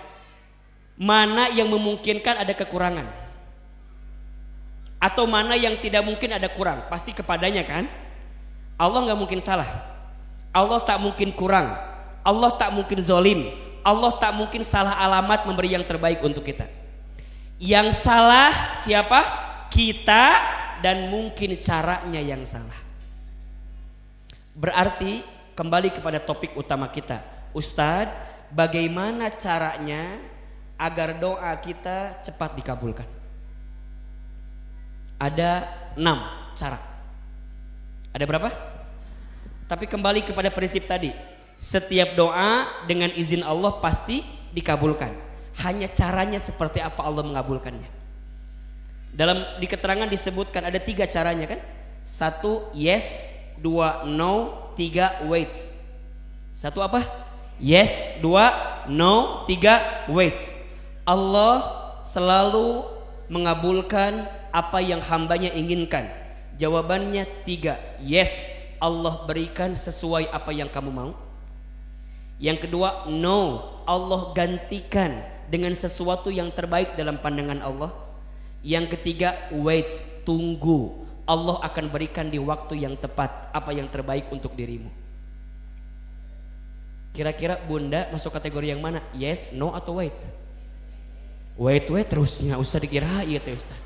mana yang memungkinkan ada kekurangan, atau mana yang tidak mungkin ada kurang? Pasti kepadanya kan? Allah nggak mungkin salah, Allah tak mungkin kurang, Allah tak mungkin zolim, Allah tak mungkin salah alamat memberi yang terbaik untuk kita. Yang salah siapa? Kita, dan mungkin caranya yang salah. Berarti kembali kepada topik utama kita, Ustadz, bagaimana caranya agar doa kita cepat dikabulkan? Ada 6 cara. Ada berapa? Tapi kembali kepada prinsip tadi, setiap doa dengan izin Allah pasti dikabulkan. Hanya caranya seperti apa Allah mengabulkannya. Di keterangan disebutkan ada 3 caranya kan? 1 yes, 2 no, 3 wait. 1 apa? Yes, 2 no, 3 wait. Allah selalu mengabulkan apa yang hambanya inginkan. Jawabannya 3. Yes, Allah berikan sesuai apa yang kamu mau. Yang kedua, no, Allah gantikan dengan sesuatu yang terbaik dalam pandangan Allah. Yang ketiga, wait, tunggu, Allah akan berikan di waktu yang tepat apa yang terbaik untuk dirimu. Kira-kira bunda masuk kategori yang mana? Yes, no, atau wait? Wait terusnya usah dikira iya teh Ustaz.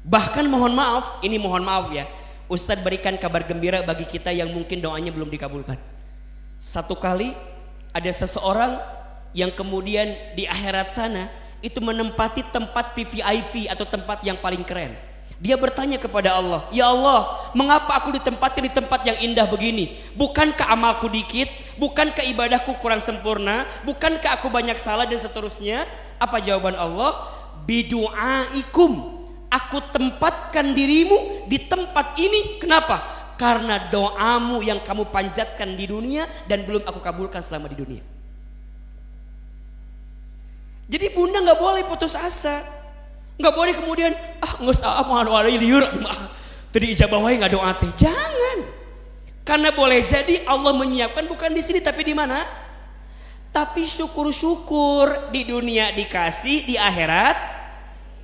Bahkan mohon maaf ya, Ustadz berikan kabar gembira bagi kita yang mungkin doanya belum dikabulkan. Satu kali ada seseorang yang kemudian di akhirat sana itu menempati tempat VVIP atau tempat yang paling keren. Dia bertanya kepada Allah, ya Allah, mengapa aku ditempatkan di tempat yang indah begini? Bukankah amalku dikit? Bukankah ibadahku kurang sempurna? Bukankah aku banyak salah dan seterusnya? Apa jawaban Allah? Bidu'aikum, aku tempatkan dirimu di tempat ini. Kenapa? Karena doamu yang kamu panjatkan di dunia dan belum aku kabulkan selama di dunia. Jadi bunda nggak boleh putus asa, nggak boleh kemudian nggak usah mau ada liur, tadi ijabah wae nggak doa teh. Jangan, karena boleh jadi Allah menyiapkan bukan di sini tapi di mana? Tapi syukur-syukur di dunia dikasih, di akhirat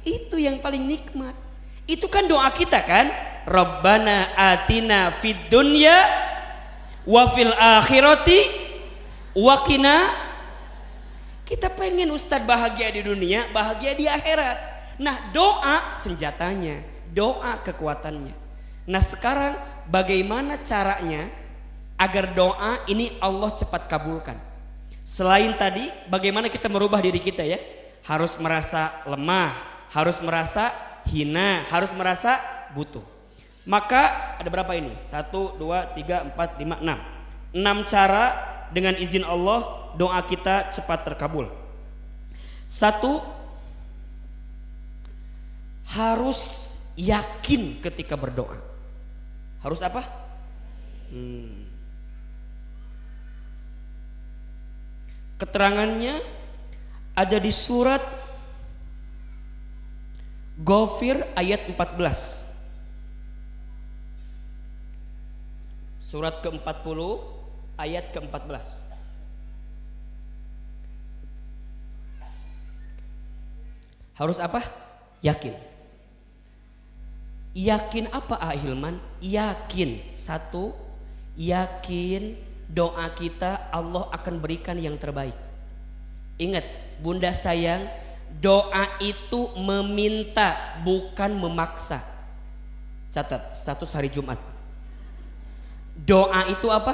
itu yang paling nikmat. Itu kan doa kita kan? Rabbana atina fid dunya wa fil akhirati wa qina. Kita pengen Ustadz bahagia di dunia, bahagia di akhirat. Nah doa senjatanya, doa kekuatannya. Nah sekarang bagaimana caranya agar doa ini Allah cepat kabulkan? Selain tadi bagaimana kita merubah diri kita ya? Harus merasa lemah, harus merasa hina, harus merasa butuh. Maka ada berapa ini? 1, 2, 3, 4, 5, 6. 6 cara dengan izin Allah doa kita cepat terkabul. 1, harus yakin ketika berdoa. Harus apa? Keterangannya ada di surat Ghafir ayat 14. Surat ke-40 ayat ke-14. Harus apa? Yakin. Yakin apa Ahilman? Yakin. 1, yakin doa kita Allah akan berikan yang terbaik. Ingat, Bunda sayang, doa itu meminta bukan memaksa. Catat, status hari Jumat. Doa itu apa?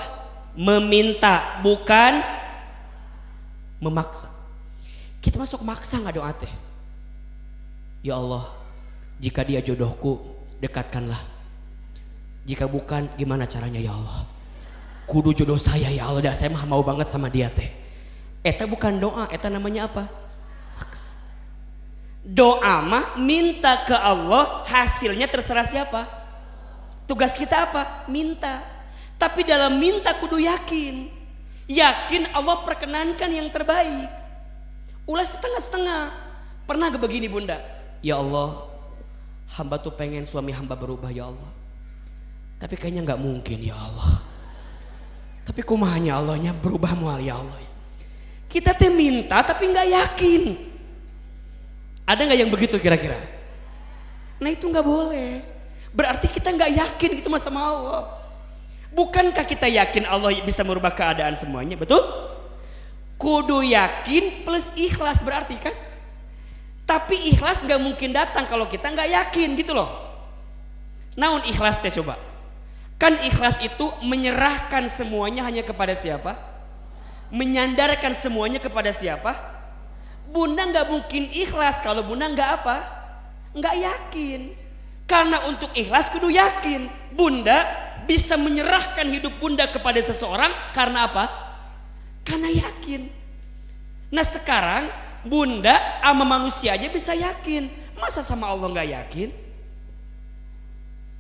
Meminta bukan memaksa. Kita masuk maksa nggak doa teh? Ya Allah, jika dia jodohku, dekatkanlah. Jika bukan, gimana caranya ya Allah? Kudu jodoh saya ya Allah, dah saya mah mau banget sama dia teh. Eta bukan doa, eta namanya apa? Maksa. Doa mah minta ke Allah, hasilnya terserah siapa? Tugas kita apa? Minta. Tapi dalam minta kudu yakin. Yakin Allah perkenankan yang terbaik. Ulah setengah-setengah. Pernah gak begini Bunda? Ya Allah, hamba tuh pengen suami hamba berubah ya Allah. Tapi kayaknya gak mungkin ya Allah. Tapi kumahnya Allahnya berubah mual ya Allah. Kita teh minta tapi gak yakin. Ada gak yang begitu kira-kira? Nah itu gak boleh. Berarti kita gak yakin gitu sama Allah. Bukankah kita yakin Allah bisa merubah keadaan semuanya? Betul? Kudu yakin plus ikhlas berarti kan? Tapi ikhlas gak mungkin datang kalau kita gak yakin gitu loh. Naon ikhlas teh coba? Kan ikhlas itu menyerahkan semuanya hanya kepada siapa? Menyandarkan semuanya kepada siapa? Bunda gak mungkin ikhlas kalau Bunda gak apa? Gak yakin. Karena untuk ikhlas kudu yakin. Bunda bisa menyerahkan hidup Bunda kepada seseorang karena apa? Karena yakin. Nah sekarang Bunda sama manusia aja bisa yakin, masa sama Allah nggak yakin?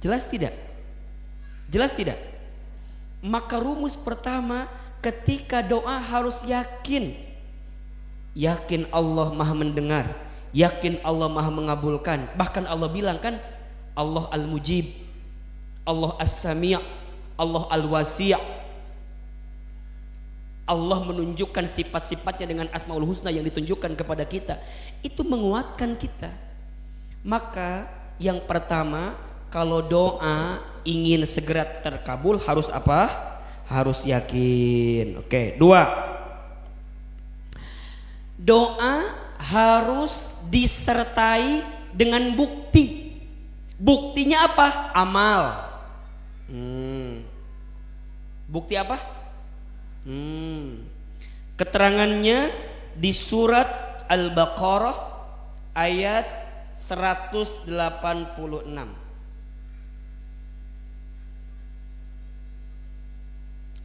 Jelas tidak? Jelas tidak? Maka rumus pertama ketika doa harus yakin. Yakin Allah maha mendengar, yakin Allah maha mengabulkan. Bahkan Allah bilang kan, Allah al-mujib, Allah as-sami', Allah al-wasi'. Allah menunjukkan sifat-sifatnya dengan Asmaul Husna yang ditunjukkan kepada kita. Itu menguatkan kita. Maka yang pertama, kalau doa ingin segera terkabul harus apa? Harus yakin. Oke, 2. Doa harus disertai dengan bukti. Buktinya apa? Amal. Bukti apa? Keterangannya di surat Al-Baqarah ayat 186.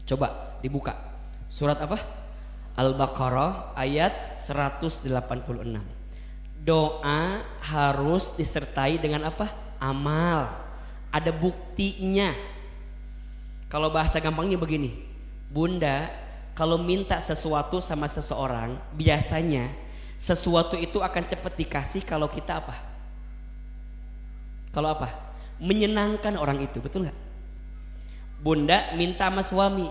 Coba dibuka. Surat apa? Al-Baqarah ayat 186. Doa harus disertai dengan apa? Amal. Ada buktinya. Kalau bahasa gampangnya begini, Bunda, kalau minta sesuatu sama seseorang, biasanya sesuatu itu akan cepat dikasih kalau kita apa? Kalau apa? Menyenangkan orang itu, betul nggak? Bunda minta sama suami,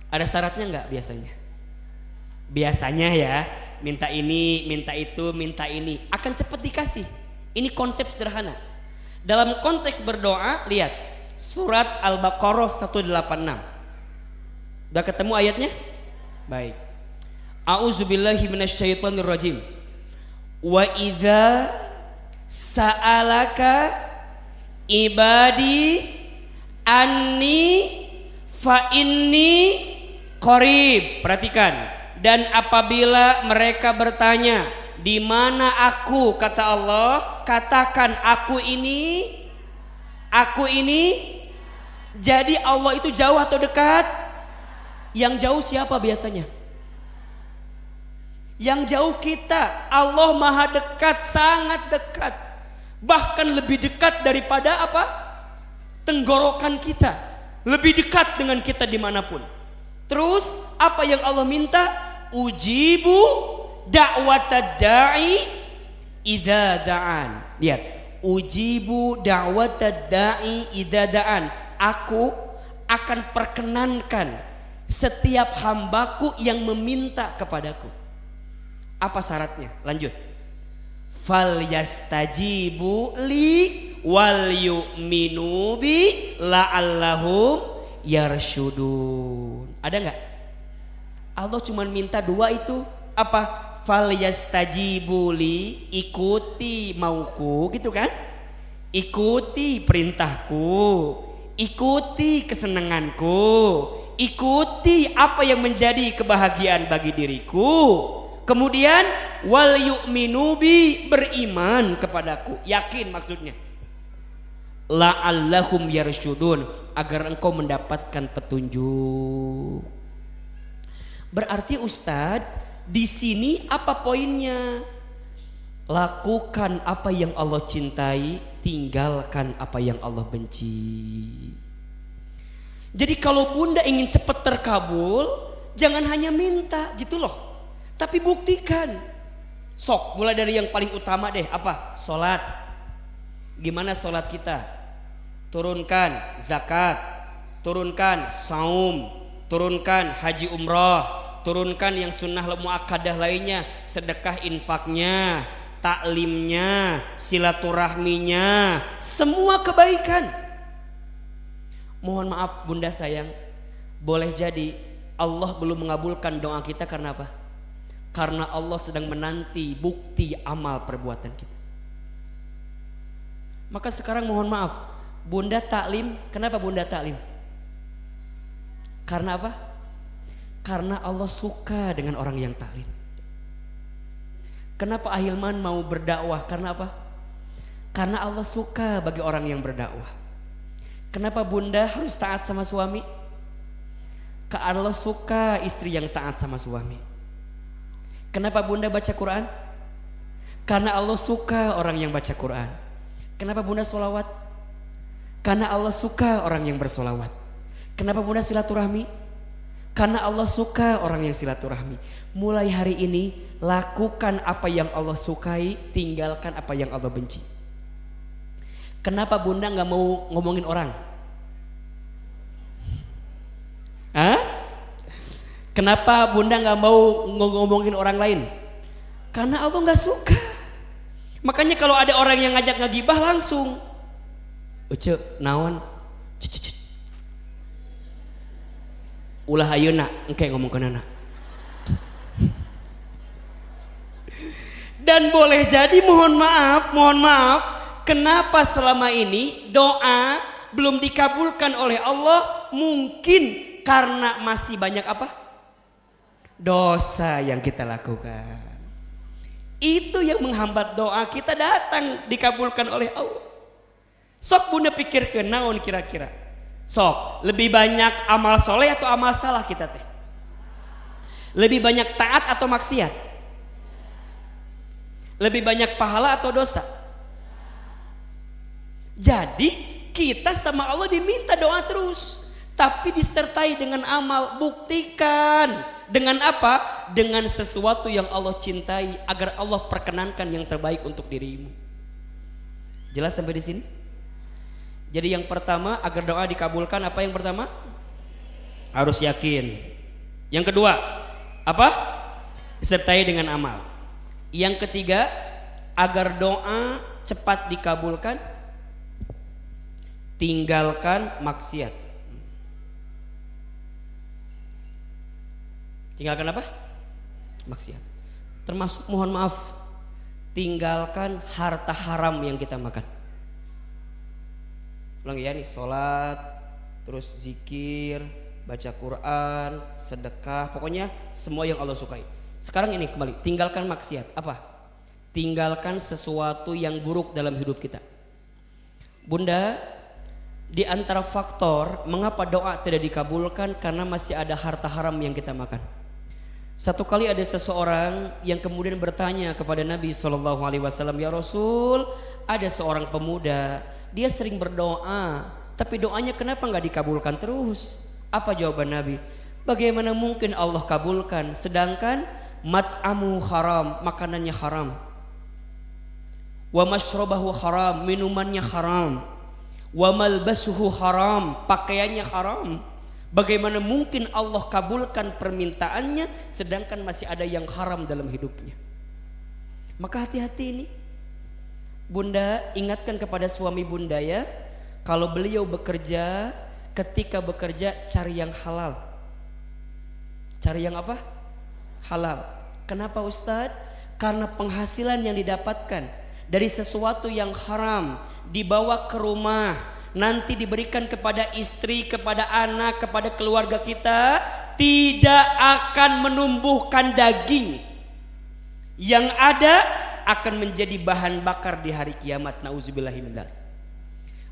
ada syaratnya nggak biasanya? Biasanya ya, minta ini, minta itu, minta ini, akan cepat dikasih. Ini konsep sederhana. Dalam konteks berdoa, lihat surat Al-Baqarah 186. Udah ketemu ayatnya? Baik. A'udzubillahi minasyaitonirrajim. Wa idza sa'alaka ibadi anni fa inni qarib. Perhatikan. Dan apabila mereka bertanya di mana aku, kata Allah, katakan aku ini. Jadi Allah itu jauh atau dekat? Yang jauh siapa biasanya? Yang jauh kita. Allah maha dekat, sangat dekat. Bahkan lebih dekat daripada apa? Tenggorokan kita. Lebih dekat dengan kita dimanapun. Terus apa yang Allah minta? Ujibu da'watad da'i idza da'an. Lihat, ujibu da'watad da'i idza da'an. Aku akan perkenankan setiap hambaku yang meminta kepadaku. Apa syaratnya? Lanjut. Fal yastajibu li wal yu'minu bi la'allahum yarsyudun. Ada nggak? Allah cuma minta dua itu. Apa? Fal yastajibu li, ikuti mauku, gitu kan? Ikuti perintahku, ikuti kesenanganku, ikuti apa yang menjadi kebahagiaan bagi diriku. Kemudian wal yu'minu bi, beriman kepadaku, yakin maksudnya. La'allahum yarsyudun, agar engkau mendapatkan petunjuk. Berarti Ustadz, di sini apa poinnya? Lakukan apa yang Allah cintai, tinggalkan apa yang Allah benci. Jadi kalau bunda ingin cepat terkabul, jangan hanya minta gitu loh, tapi buktikan. Sok, mulai dari yang paling utama deh, apa? Sholat. Gimana sholat kita? Turunkan zakat, turunkan saum, turunkan haji umroh, turunkan yang sunnah muakkadah lainnya, sedekah infaknya, taklimnya, silaturahminya, semua kebaikan. Mohon maaf bunda sayang, boleh jadi Allah belum mengabulkan doa kita karena apa? Karena Allah sedang menanti bukti amal perbuatan kita. Maka sekarang mohon maaf, bunda taklim, kenapa bunda taklim? Karena apa? Karena Allah suka dengan orang yang taklim. Kenapa Ahilman mau berdakwah? Karena apa? Karena Allah suka bagi orang yang berdakwah. Kenapa bunda harus taat sama suami? Karena Allah suka istri yang taat sama suami. Kenapa bunda baca Quran? Karena Allah suka orang yang baca Quran. Kenapa bunda sholawat? Karena Allah suka orang yang bersolawat. Kenapa bunda silaturahmi? Karena Allah suka orang yang silaturahmi. Mulai hari ini lakukan apa yang Allah sukai, tinggalkan apa yang Allah benci. Kenapa bunda nggak mau ngomongin orang? Hah? Kenapa bunda nggak mau ngomongin orang lain? Karena Allah nggak suka. Makanya kalau ada orang yang ngajak ngegibah langsung, uce naon, ulah ayeuna engke ngomong ke nana. Dan boleh jadi mohon maaf, kenapa selama ini doa belum dikabulkan oleh Allah? Mungkin karena masih banyak apa? Dosa yang kita lakukan. Itu yang menghambat doa kita datang dikabulkan oleh Allah. Sok bunda pikirkeun naon kira-kira? Sok, lebih banyak amal soleh atau amal salah kita teh? Lebih banyak taat atau maksiat? Lebih banyak pahala atau dosa? Jadi kita sama Allah diminta doa terus, tapi disertai dengan amal. Buktikan dengan apa? Dengan sesuatu yang Allah cintai, agar Allah perkenankan yang terbaik untuk dirimu. Jelas sampai di sini? Jadi yang pertama, agar doa dikabulkan, apa yang pertama? Harus yakin. Yang kedua, apa? Disertai dengan amal. Yang ketiga, agar doa cepat dikabulkan, tinggalkan maksiat. Tinggalkan apa? Maksiat. Termasuk mohon maaf, tinggalkan harta haram yang kita makan. Ulang ya nih, sholat, terus zikir, baca Quran, sedekah, pokoknya semua yang Allah sukai. Sekarang ini kembali, tinggalkan maksiat. Apa? tinggalkan sesuatu yang buruk dalam hidup kita. Bunda, di antara faktor mengapa doa tidak dikabulkan karena masih ada harta haram yang kita makan. Satu kali ada seseorang yang kemudian bertanya kepada Nabi SAW, ya Rasul, ada seorang pemuda, dia sering berdoa, tapi doanya kenapa nggak dikabulkan terus? Apa jawaban Nabi? Bagaimana mungkin Allah kabulkan sedangkan mat'amu haram, makanannya haram, wa mashrabahu haram, minumannya haram, wa malbasuhu haram, pakaiannya haram. Bagaimana mungkin Allah kabulkan permintaannya sedangkan masih ada yang haram dalam hidupnya? Maka hati-hati ini Bunda, ingatkan kepada suami Bunda ya, kalau beliau bekerja, ketika bekerja cari yang halal. Cari yang apa? Halal. Kenapa Ustadz? Karena penghasilan yang didapatkan dari sesuatu yang haram dibawa ke rumah, nanti diberikan kepada istri, kepada anak, kepada keluarga kita, tidak akan menumbuhkan daging. Yang ada akan menjadi bahan bakar di hari kiamat. Nauzubillahimindzalik.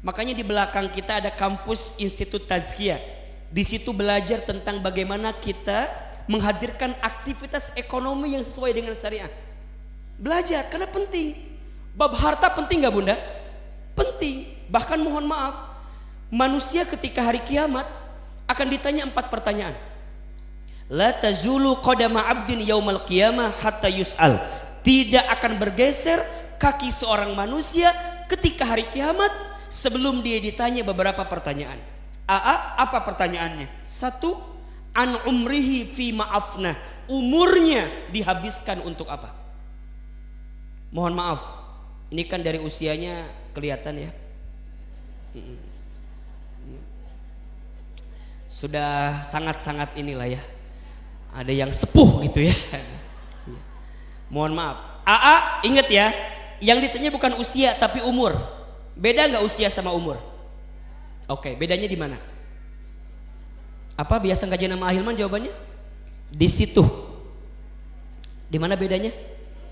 Makanya di belakang kita ada kampus Institut Tazkiyah. Di situ belajar tentang bagaimana kita menghadirkan aktivitas ekonomi yang sesuai dengan syariah. Belajar karena penting. Bab harta penting gak Bunda? Penting. Bahkan mohon maaf, manusia ketika hari kiamat akan ditanya 4 pertanyaan. La tazulu qadama abdin yaumal qiyamah hatta yus'al. Tidak akan bergeser kaki seorang manusia ketika hari kiamat sebelum dia ditanya beberapa pertanyaan. Apa pertanyaannya? 1, an umrihi fi ma'afna. Umurnya dihabiskan untuk apa? Mohon maaf, ini kan dari usianya kelihatan ya. Sudah sangat-sangat inilah ya, ada yang sepuh gitu ya. Mohon maaf, ingat ya, yang ditanya bukan usia tapi umur. Beda nggak usia sama umur? Oke, bedanya di mana? Apa biasa kajian nama Ahilman jawabannya? Di situ. Di mana bedanya?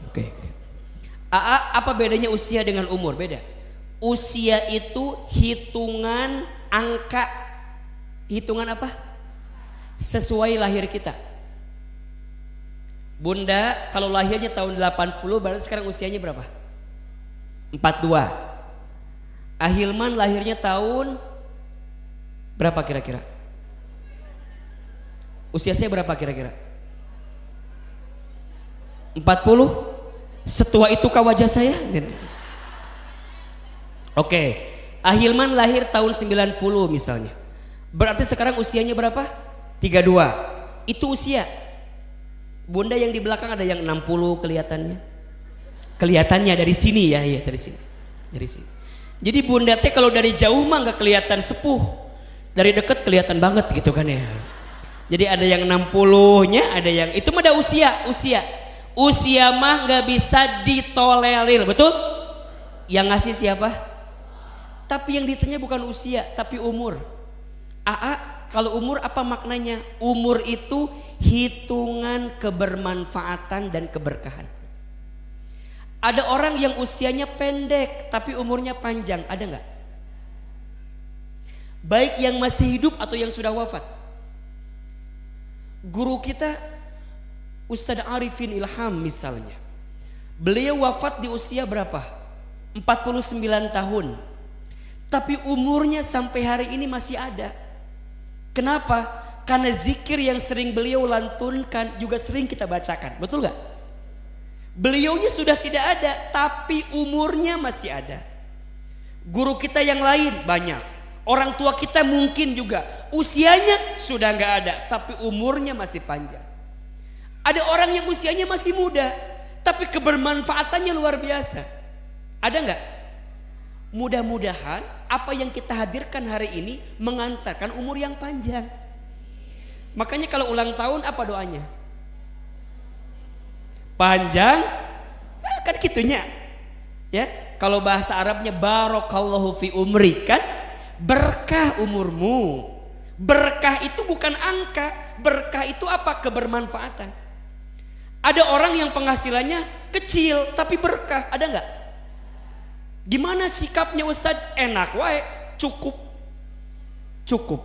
Oke. Apa bedanya usia dengan umur? Beda. Usia itu hitungan angka. Hitungan apa? Sesuai lahir kita. Bunda kalau lahirnya tahun 80 berarti sekarang usianya berapa? 42. Ahilman lahirnya tahun berapa kira-kira? Usia saya berapa kira-kira? 40? Setua itukah wajah saya? Oke, Ahilman lahir tahun 90 misalnya. Berarti sekarang usianya berapa? 32. Itu usia. Bunda yang di belakang ada yang 60 kelihatannya. Kelihatannya dari sini ya, iya dari sini. Dari sini. Jadi Bunda teh kalau dari jauh mah nggak kelihatan sepuh. Dari dekat kelihatan banget gitu kan ya. Jadi ada yang 60-nya, ada yang itu mah ada usia. Usia mah nggak bisa ditolerir, betul? Yang ngasih siapa? Tapi yang ditanya bukan usia, tapi umur. Kalau umur apa maknanya? Umur itu hitungan kebermanfaatan dan keberkahan. Ada orang yang usianya pendek tapi umurnya panjang, ada nggak? Baik yang masih hidup atau yang sudah wafat. Guru kita Ustadz Arifin Ilham misalnya, beliau wafat di usia berapa? 49 tahun. Tapi umurnya sampai hari ini masih ada. Kenapa? Karena zikir yang sering beliau lantunkan juga sering kita bacakan, betul gak? Beliaunya sudah tidak ada, tapi umurnya masih ada. Guru kita yang lain banyak, orang tua kita mungkin juga usianya sudah gak ada, tapi umurnya masih panjang. Ada orang yang usianya masih muda, tapi kebermanfaatannya luar biasa. Ada gak? Mudah-mudahan apa yang kita hadirkan hari ini mengantarkan umur yang panjang. Makanya kalau ulang tahun apa doanya? Panjang, kan gitunya. Ya, kalau bahasa Arabnya barakallahu fi umri, kan berkah umurmu. Berkah itu bukan angka, berkah itu apa? Kebermanfaatan. Ada orang yang penghasilannya kecil tapi berkah, ada nggak? Gimana sikapnya Ustaz? Enak wae, cukup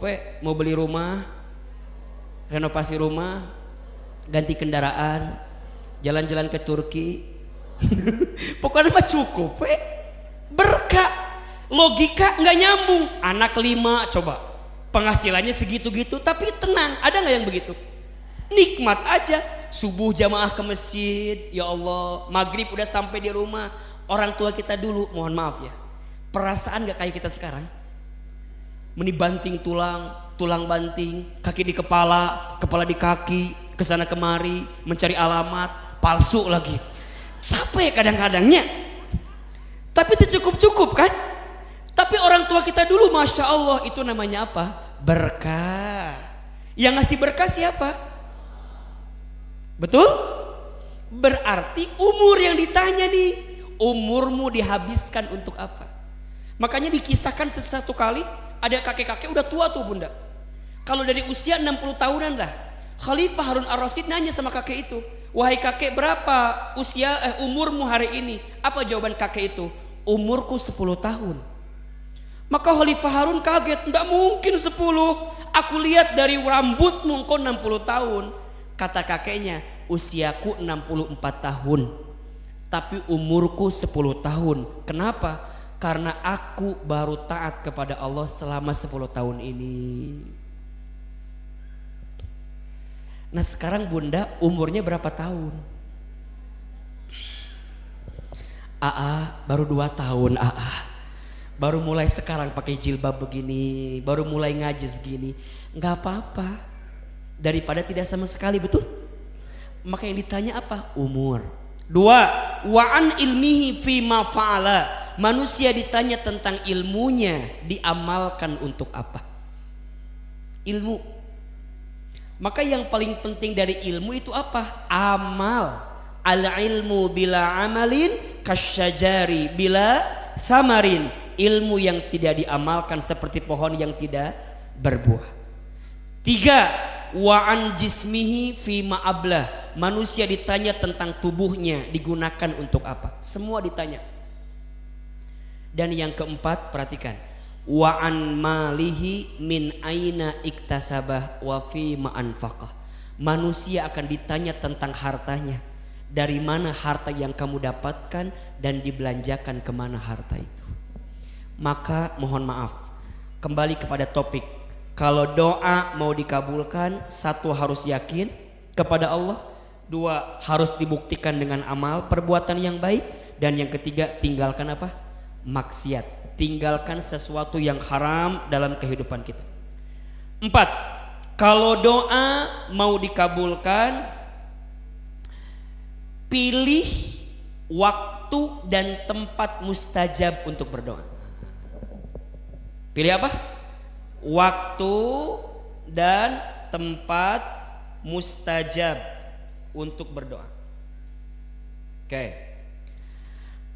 we, mau beli rumah, renovasi rumah, ganti kendaraan, jalan-jalan ke Turki. Pokoknya mah cukup we, berkah. Logika nggak nyambung, anak 5 coba penghasilannya segitu-gitu tapi tenang, ada nggak yang begitu? Nikmat aja, subuh jamaah ke masjid, ya Allah, maghrib udah sampai di rumah. Orang tua kita dulu, mohon maaf ya, perasaan nggak kayak kita sekarang. Menibanting tulang, tulang banting, kaki di kepala, kepala di kaki, kesana kemari, mencari alamat, palsu lagi. Capek kadang-kadangnya. Tapi itu cukup-cukup kan? Tapi orang tua kita dulu, Masya Allah, itu namanya apa? Berkah. Yang ngasih berkah siapa? Betul? Berarti umur yang ditanya nih, umurmu dihabiskan untuk apa? Makanya dikisahkan sesuatu kali, ada kakek-kakek udah tua tuh bunda. Kalau dari usia 60 tahunan dah, Khalifah Harun Ar-Rasyid nanya sama kakek itu, wahai kakek, berapa umurmu hari ini? Apa jawaban kakek itu? Umurku 10 tahun. Maka Khalifah Harun kaget, enggak mungkin 10. Aku lihat dari rambutmu engkau 60 tahun. Kata kakeknya, usiaku 64 tahun. Tapi umurku 10 tahun. Kenapa? Karena aku baru taat kepada Allah selama 10 tahun ini. Nah sekarang bunda umurnya berapa tahun? Baru 2 tahun. Baru mulai sekarang pakai jilbab begini, baru mulai ngaji segini. Nggak apa-apa, daripada tidak sama sekali, betul? Maka yang ditanya apa? Umur. 2, wa'an ilmihi fima fa'ala. Manusia ditanya tentang ilmunya, diamalkan untuk apa? Ilmu. Maka yang paling penting dari ilmu itu apa? Amal. Al-ilmu bila amalin kasyajari bila thamarin. Ilmu yang tidak diamalkan seperti pohon yang tidak berbuah. 3, wa'an jismihi fima ablah. Manusia ditanya tentang tubuhnya, digunakan untuk apa? Semua ditanya. Dan yang keempat, perhatikan, wa'an malihi min aina iktasabah wa fima anfaqah. Manusia akan ditanya tentang hartanya, dari mana harta yang kamu dapatkan dan dibelanjakan kemana harta itu. Maka mohon maaf, kembali kepada topik. Kalau doa mau dikabulkan, 1 harus yakin kepada Allah, 2 harus dibuktikan dengan amal perbuatan yang baik, dan yang ketiga tinggalkan apa? Maksiat. Tinggalkan sesuatu yang haram dalam kehidupan kita. 4, kalau doa mau dikabulkan, pilih waktu dan tempat mustajab untuk berdoa. Pilih apa? Waktu dan tempat mustajab untuk berdoa. Oke.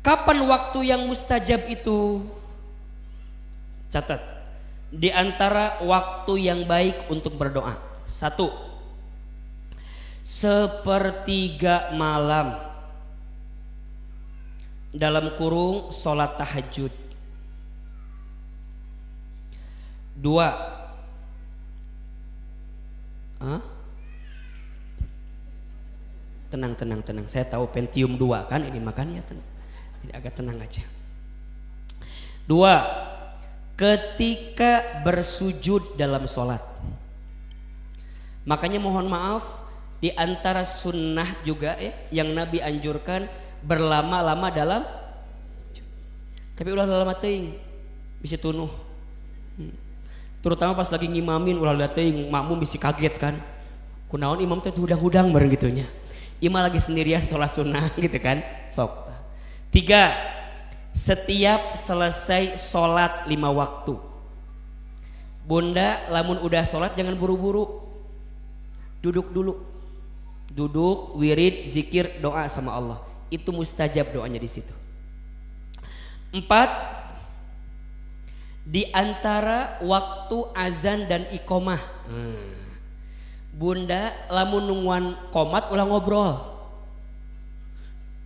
Kapan waktu yang mustajab itu? Catat. Di antara waktu yang baik untuk berdoa. 1, sepertiga malam, dalam kurung sholat tahajud. 2, tenang. Saya tahu Pentium 2 kan ini, makanya tenang. Jadi agak tenang aja. 2, ketika bersujud dalam sholat. Makanya mohon maaf, di antara sunnah juga ya, yang Nabi anjurkan berlama-lama dalam. Tapi ulah lama teuing bisa tunuh. Terutama pas lagi ngimamin ulah teuing makmum bisa kaget kan. Kunaon imam teh hudang-hudang bareng gitunya. Imam lagi sendirian sholat sunnah gitu kan. Sok. 3, setiap selesai sholat 5 waktu. Bunda lamun udah sholat jangan buru-buru. Duduk dulu. Duduk, wirid, zikir, doa sama Allah. Itu mustajab doanya di situ. 4, di antara waktu azan dan iqomah. Bunda lamun nungguan qomat ulah ngobrol.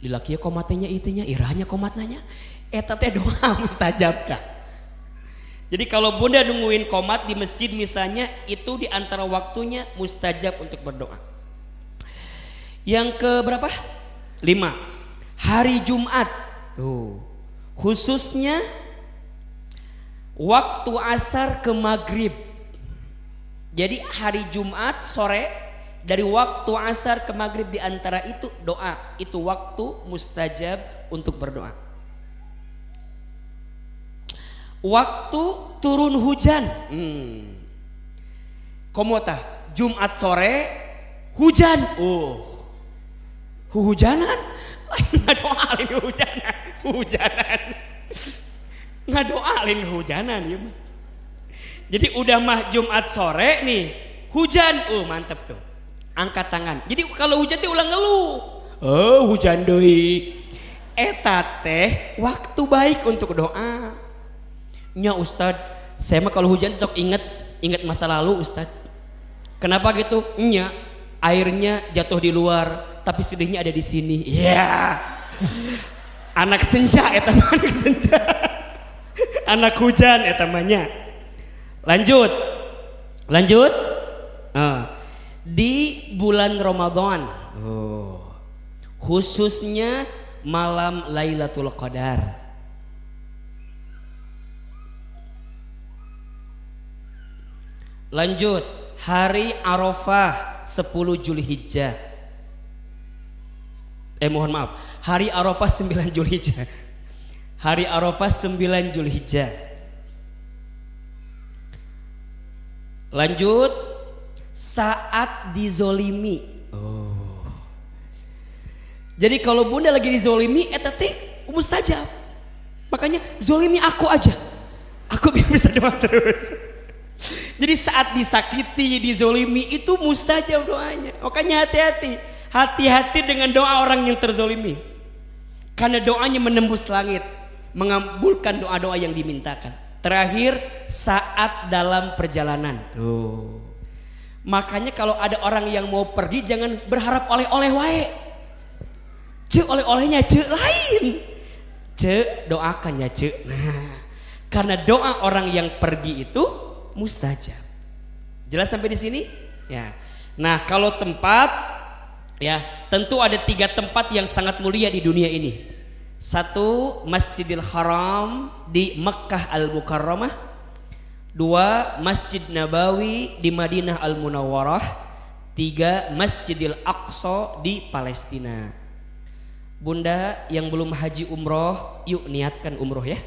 5 Di laki komatnya itunya, irahnya komatnanya. Eta teh doa mustajab kah? Jadi kalau bunda nungguin komat di masjid misalnya, itu di antara waktunya mustajab untuk berdoa. Yang ke berapa? 5. Hari Jumat. Tuh. Khususnya waktu asar ke maghrib. Jadi hari Jumat sore dari waktu asar ke maghrib, di antara itu doa. Itu waktu mustajab untuk berdoa. Waktu turun hujan. Komota Jumat sore hujan. Hujanan lain ngadoalin hujanan. Ngadoalin hujanan ya. Jadi udah mah Jumat sore nih hujan. Mantep tuh. Angkat tangan. Jadi kalau hujan tuh ulang ngeluh. Hujan deui. Eta teh waktu baik untuk doa. Nya Ustad, saya mah kalau hujan sok inget masa lalu Ustad. Kenapa gitu? Nya airnya jatuh di luar, tapi sedihnya ada di sini. Ya. Anak senja eta mah, anak senja. Anak hujan eta mah nya. Lanjut. Di bulan Ramadan. Khususnya malam Lailatul Qadar. Lanjut, hari Arafah 10 Zulhijjah. Mohon maaf, hari Arafah 9 Zulhijjah. Hari Arafah 9 Zulhijjah. Lanjut, saat dizolimi. Jadi kalau bunda lagi dizolimi, eta teh mustajab. Makanya zolimi aku aja, aku biar bisa doa terus. Jadi saat disakiti, dizolimi itu mustajab doanya. Makanya hati-hati dengan doa orang yang terzolimi. Karena doanya menembus langit, mengabulkan doa-doa yang dimintakan. Terakhir, saat dalam perjalanan. Makanya kalau ada orang yang mau pergi, jangan berharap oleh-oleh wae. Oleh-olehnya lain. Doakan ya Nah, karena doa orang yang pergi itu mustajab. Jelas sampai di sini? Ya. Nah, kalau tempat, ya tentu ada 3 tempat yang sangat mulia di dunia ini. 1, Masjidil Haram di Mekkah Al-Mukarramah. 2, Masjid Nabawi di Madinah Al-Munawwarah. 3, Masjidil Aqsa di Palestina. Bunda yang belum haji umroh, yuk niatkan umroh ya.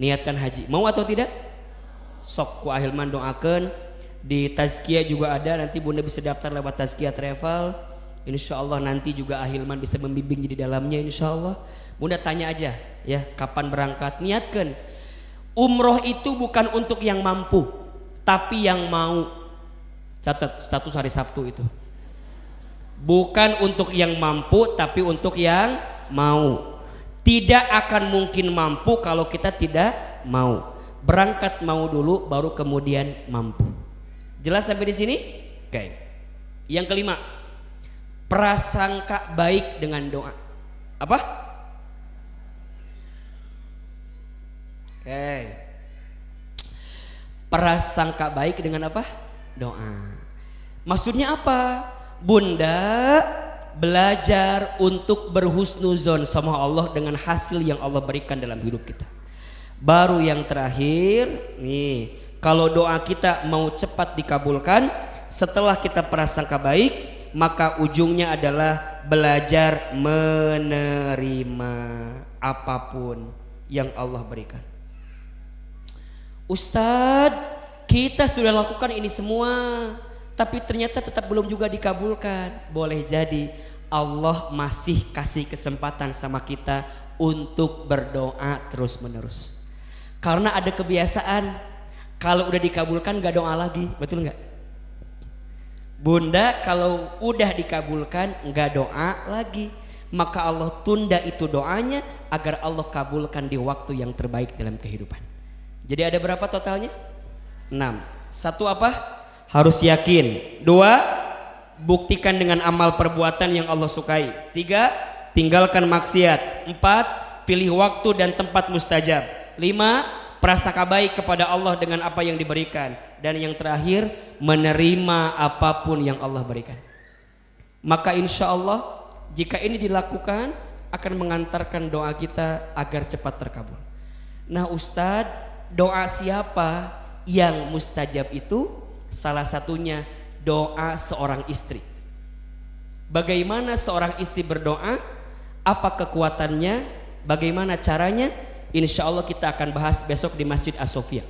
Niatkan haji. Mau atau tidak? Sok ku ahilman doakan. Di Tazkiyah juga ada, nanti bunda bisa daftar lewat Tazkiyah Travel. Insya Allah nanti juga ahilman bisa membimbing di dalamnya insya Allah. Bunda tanya aja ya, kapan berangkat, niatkan. Umroh itu bukan untuk yang mampu, tapi yang mau. Catat status hari Sabtu itu. Bukan untuk yang mampu, tapi untuk yang mau. Tidak akan mungkin mampu kalau kita tidak mau. Berangkat mau dulu baru kemudian mampu. Jelas sampai di sini? Oke. Yang kelima, prasangka baik dengan doa. Apa? Oke. Prasangka baik dengan apa? Doa. Maksudnya apa? Bunda belajar untuk berhusnuzon sama Allah dengan hasil yang Allah berikan dalam hidup kita. Baru yang terakhir nih, kalau doa kita mau cepat dikabulkan, setelah kita prasangka baik, maka ujungnya adalah belajar menerima apapun yang Allah berikan. Ustadz, kita sudah lakukan ini semua, tapi ternyata tetap belum juga dikabulkan. Boleh jadi Allah masih kasih kesempatan sama kita untuk berdoa terus menerus. Karena ada kebiasaan kalau udah dikabulkan gak doa lagi, betul nggak? Bunda kalau udah dikabulkan gak doa lagi, maka Allah tunda itu doanya agar Allah kabulkan di waktu yang terbaik dalam kehidupan. Jadi ada berapa totalnya? 6. 1 apa? Harus yakin. 2, buktikan dengan amal perbuatan yang Allah sukai. 3, tinggalkan maksiat. 4, pilih waktu dan tempat mustajab. 5, prasangka baik kepada Allah dengan apa yang diberikan. Dan yang terakhir, menerima apapun yang Allah berikan. Maka insya Allah jika ini dilakukan akan mengantarkan doa kita agar cepat terkabul. Nah Ustadz, doa siapa yang mustajab itu? Salah satunya doa seorang istri. Bagaimana seorang istri berdoa? Apa kekuatannya? Bagaimana caranya? Insya Allah kita akan bahas besok di Masjid As-Sofia.